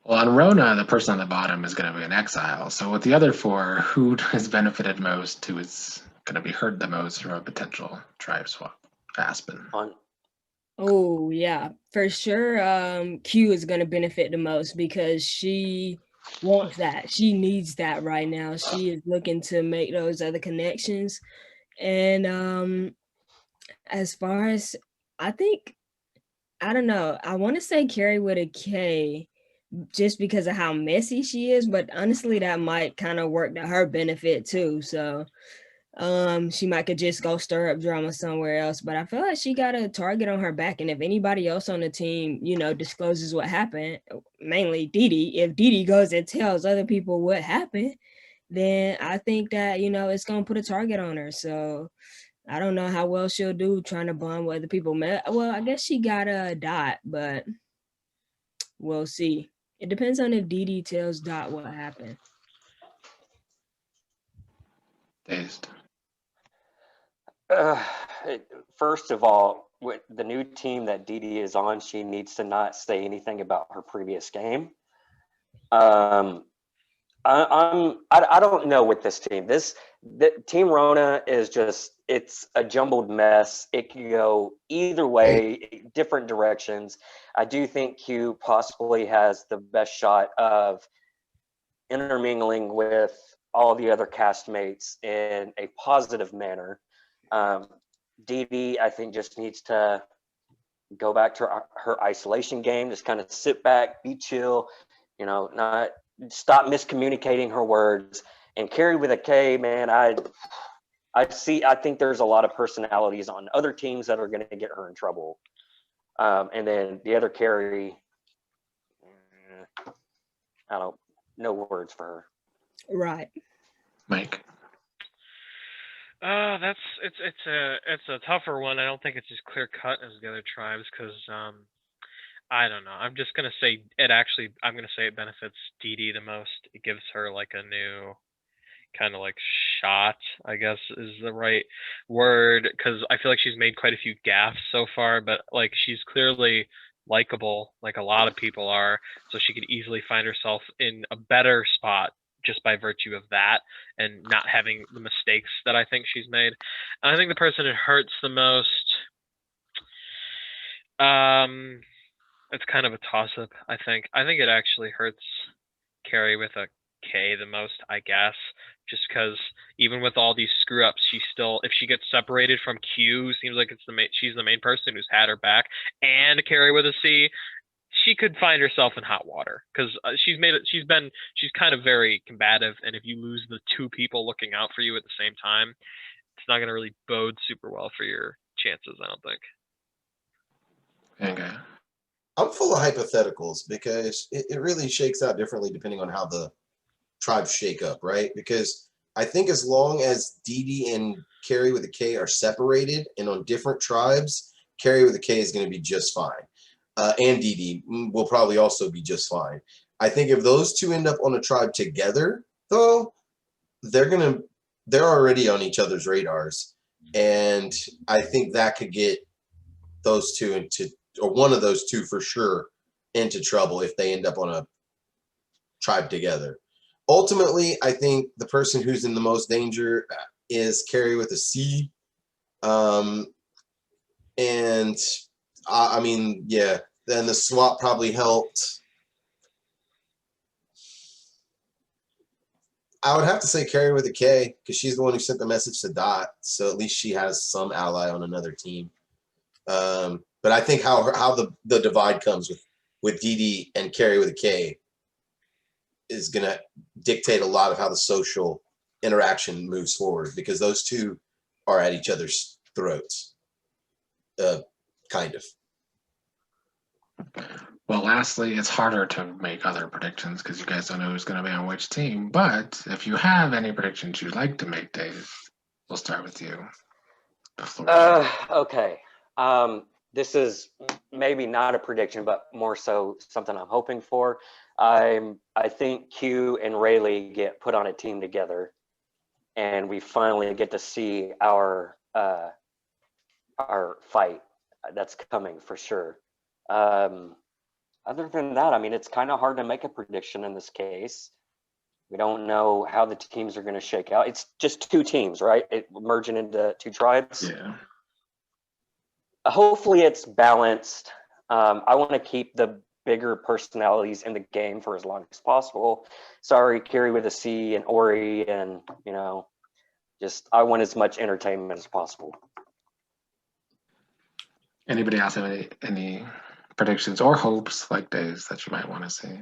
Well, on Rona, the person on the bottom is going to be in exile. So with the other four, who has benefited most, who is going to be hurt the most from a potential tribe swap? Aspen. Oh yeah, for sure. Q is gonna benefit the most because she wants that. She needs that right now. She is looking to make those other connections. And as far as I think, I don't know. I want to say Carrie with a K just because of how messy she is, but honestly that might kind of work to her benefit too. So she might could just go stir up drama somewhere else, but I feel like she got a target on her back, and if anybody else on the team, you know, discloses what happened, mainly Didi, if Didi goes and tells other people what happened, then I think that, you know, it's gonna put a target on her. So I don't know how well she'll do trying to bond with other people. Well, I guess she got a Dot, but we'll see. It depends on if Didi tells Dot what happened. Dazed. First of all, with the new team that Didi is on, she needs to not say anything about her previous game. I I don't know with this team. The Team Rona is just, it's a jumbled mess. It can go either way, different directions. I do think Q possibly has the best shot of intermingling with all the other castmates in a positive manner. Dee Dee, I think, just needs to go back to her isolation game, just kind of sit back, be chill, not stop miscommunicating her words. And Carrie with a K, man, I think there's a lot of personalities on other teams that are going to get her in trouble. And then the other Carrie, I don't, no words for her. Right. Mike. It's a tougher one. I don't think it's as clear cut as the other tribes because I don't know. I'm gonna say it benefits Dee Dee the most. It gives her like a new kind of like shot, I guess is the right word, because I feel like she's made quite a few gaffes so far, but like she's clearly likable, like a lot of people are, so she could easily find herself in a better spot just by virtue of that and not having the mistakes that I think she's made. And I think the person it hurts the most, it's kind of a toss-up, I think. I think it actually hurts Carrie with a K the most, I guess, just because even with all these screw-ups, she still, if she gets separated from Q, seems like she's the main person who's had her back, and Carrie with a C, she could find herself in hot water because she's kind of very combative, and if you lose the two people looking out for you at the same time, it's not going to really bode super well for your chances, I don't think. Okay. I'm full of hypotheticals because it really shakes out differently depending on how the tribes shake up, right? Because I think as long as Dee Dee and Carrie with a K are separated and on different tribes, Carrie with a K is going to be just fine. And Dee Dee will probably also be just fine. I think if those two end up on a tribe together, though, they're already on each other's radars. And I think that could get those two into, or one of those two for sure, into trouble if they end up on a tribe together. Ultimately, I think the person who's in the most danger is Carrie with a C. And I mean, yeah, then the swap probably helped. I would have to say Carrie with a K because she's the one who sent the message to Dot. So at least she has some ally on another team. But I think how the divide comes with Dee Dee and Carrie with a K is going to dictate a lot of how the social interaction moves forward because those two are at each other's throats. Kind of. Well, lastly, it's harder to make other predictions because you guys don't know who's going to be on which team. But if you have any predictions you'd like to make, Dave, we'll start with you. Okay. This is maybe not a prediction, but more so something I'm hoping for. I think Q and Rayleigh get put on a team together, and we finally get to see our fight that's coming for sure. Other than that, I mean, it's kind of hard to make a prediction in this case. We don't know how the teams are going to shake out. It's just two teams, right? Merging into two tribes. Yeah. Hopefully it's balanced. I want to keep the bigger personalities in the game for as long as possible. Sorry, Carrie with a C and Ori, and just I want as much entertainment as possible. Anybody else have any predictions or hopes like Dave's that you might want to see?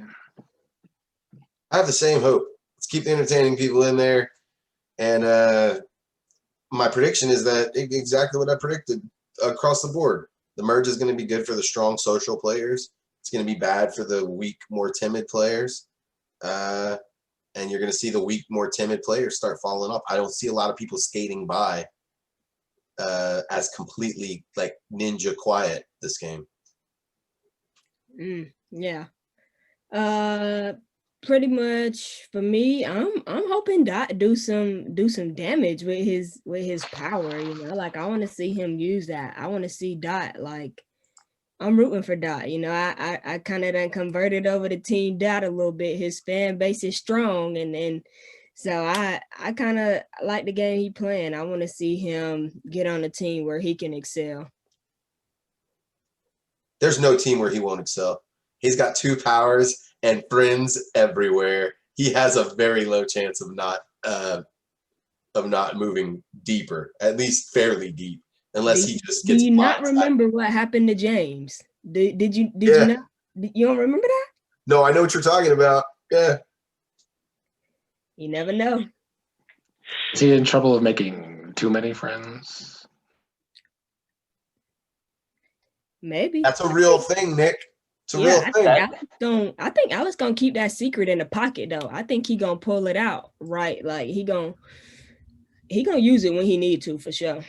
I have the same hope. Let's keep the entertaining people in there. And my prediction is that exactly what I predicted across the board. The merge is going to be good for the strong social players. It's going to be bad for the weak, more timid players. And you're going to see the weak, more timid players start falling off. I don't see a lot of people skating by as completely like ninja quiet this game. Yeah. Pretty much for me, I'm hoping Dot do some damage with his power, like I want to see him use that. I want to see Dot like I'm rooting for Dot. You know, I kind of done converted over to Team Dot a little bit. His fan base is strong, and so I kind of like the game he playing. I want to see him get on a team where he can excel. There's no team where he won't excel. He's got 2 powers and friends everywhere. He has a very low chance of not moving deeper, at least fairly deep, unless he just gets. Do you not blindsided. remember what happened to James? Did you Yeah. not? You don't remember that? No, I know what you're talking about. Yeah. You never know. Is he in trouble of making too many friends? Maybe. That's a real thing, Nick. It's a real thing. I think Alex gonna keep that secret in the pocket though. I think he gonna pull it out, right? Like he gonna use it when he need to, for sure.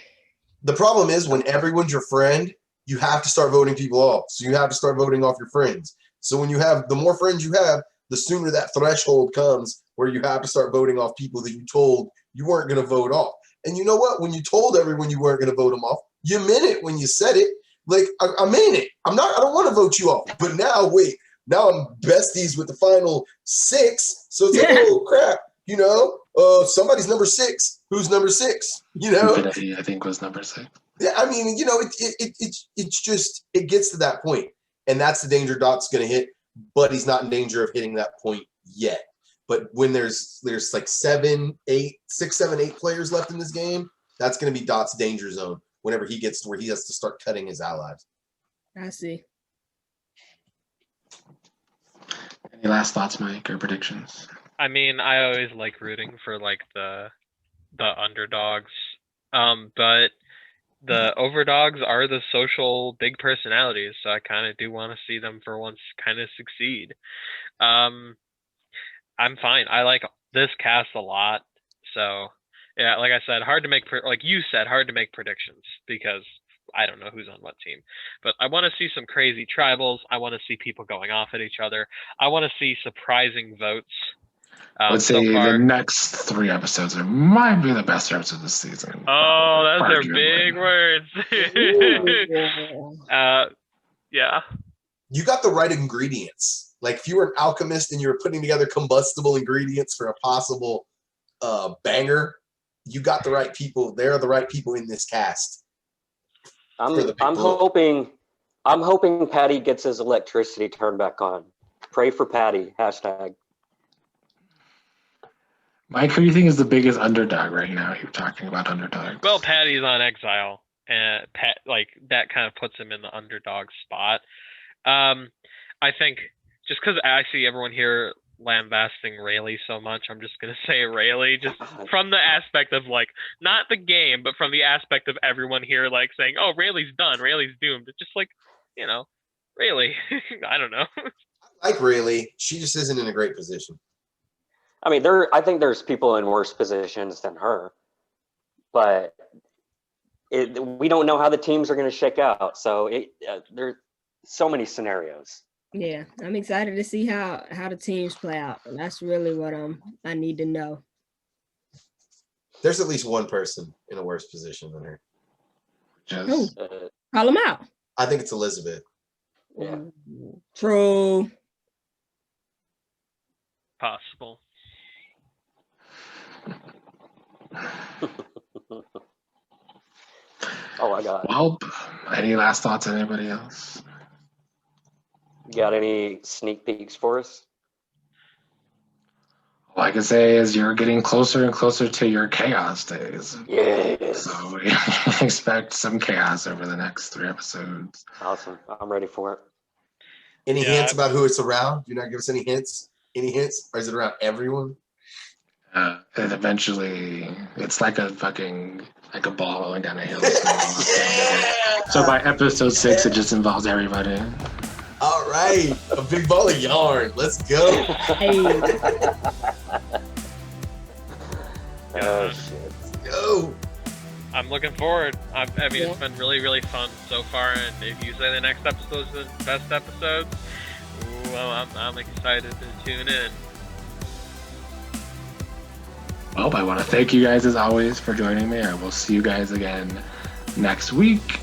The problem is when everyone's your friend, you have to start voting people off. So you have to start voting off your friends. So when you have, the more friends you have, the sooner that threshold comes where you have to start voting off people that you told you weren't going to vote off. And you know what? When you told everyone you weren't going to vote them off, you meant it when you said it. Like, I mean it. I don't want to vote you off. But now, wait, now I'm besties with the final 6. So it's like, oh, crap. You know, somebody's number 6. Who's number 6? You know? Infinity, I think, was number 6. Yeah, I mean, you know, it's just, it gets to that point. And that's the danger Dot's going to hit. But he's not in danger of hitting that point yet. But when there's like 6, 7, 8 players left in this game, that's going to be Dot's danger zone whenever he gets to where he has to start cutting his allies. I see. Any last thoughts, Mike, or predictions? I mean, I always like rooting for like the underdogs, but the overdogs are the social big personalities, so I kind of do want to see them for once kind of succeed. I'm fine. I like this cast a lot, so yeah, like I said, hard to make like you said, hard to make predictions because I don't know who's on what team. But I want to see some crazy tribals. I want to see people going off at each other. I want to see surprising votes. Let's say the next 3 episodes might be the best episodes of the season. Oh, those are big words. Yeah. You got the right ingredients. Like if you were an alchemist and you were putting together combustible ingredients for a possible banger, you got the right people. They're the right people in this cast. I'm hoping Patty gets his electricity turned back on. Pray for Patty. #. Mike, who do you think is the biggest underdog right now? You're talking about underdogs. Well, Patty's on exile, and like that kind of puts him in the underdog spot. I think just because I see everyone here lambasting Rayleigh so much, I'm just gonna say Rayleigh, just from the aspect of like not the game, but from the aspect of everyone here like saying, "Oh, Rayleigh's done, Rayleigh's doomed." It's just like, you know, Rayleigh. I don't know. I like Rayleigh. She just isn't in a great position. I mean, I think there's people in worse positions than her, but we don't know how the teams are going to shake out. So there's so many scenarios. Yeah, I'm excited to see how the teams play out. And that's really what I need to know. There's at least one person in a worse position than her. Just, Call them out. I think it's Elizabeth. Yeah. True. Possible. Oh my God. well, any last thoughts on anybody else? You got any sneak peeks for us? All I can say is you're getting closer and closer to your chaos days. Yes. So we expect some chaos over the next 3 episodes. Awesome. I'm ready for it. Any Yeah, hints about who it's around? Do you not give us any hints? Any hints? Or is it around everyone? And eventually, it's like a ball rolling down a hill. So by episode 6, it just involves everybody. All right. A big ball of yarn. Let's go. Hey, Oh, shit. Go. I'm looking forward. I mean, Yeah. it's been really, really fun so far. And if you say the next episode's the best episodes, well, I'm excited to tune in. Well, I want to thank you guys as always for joining me. I will see you guys again next week.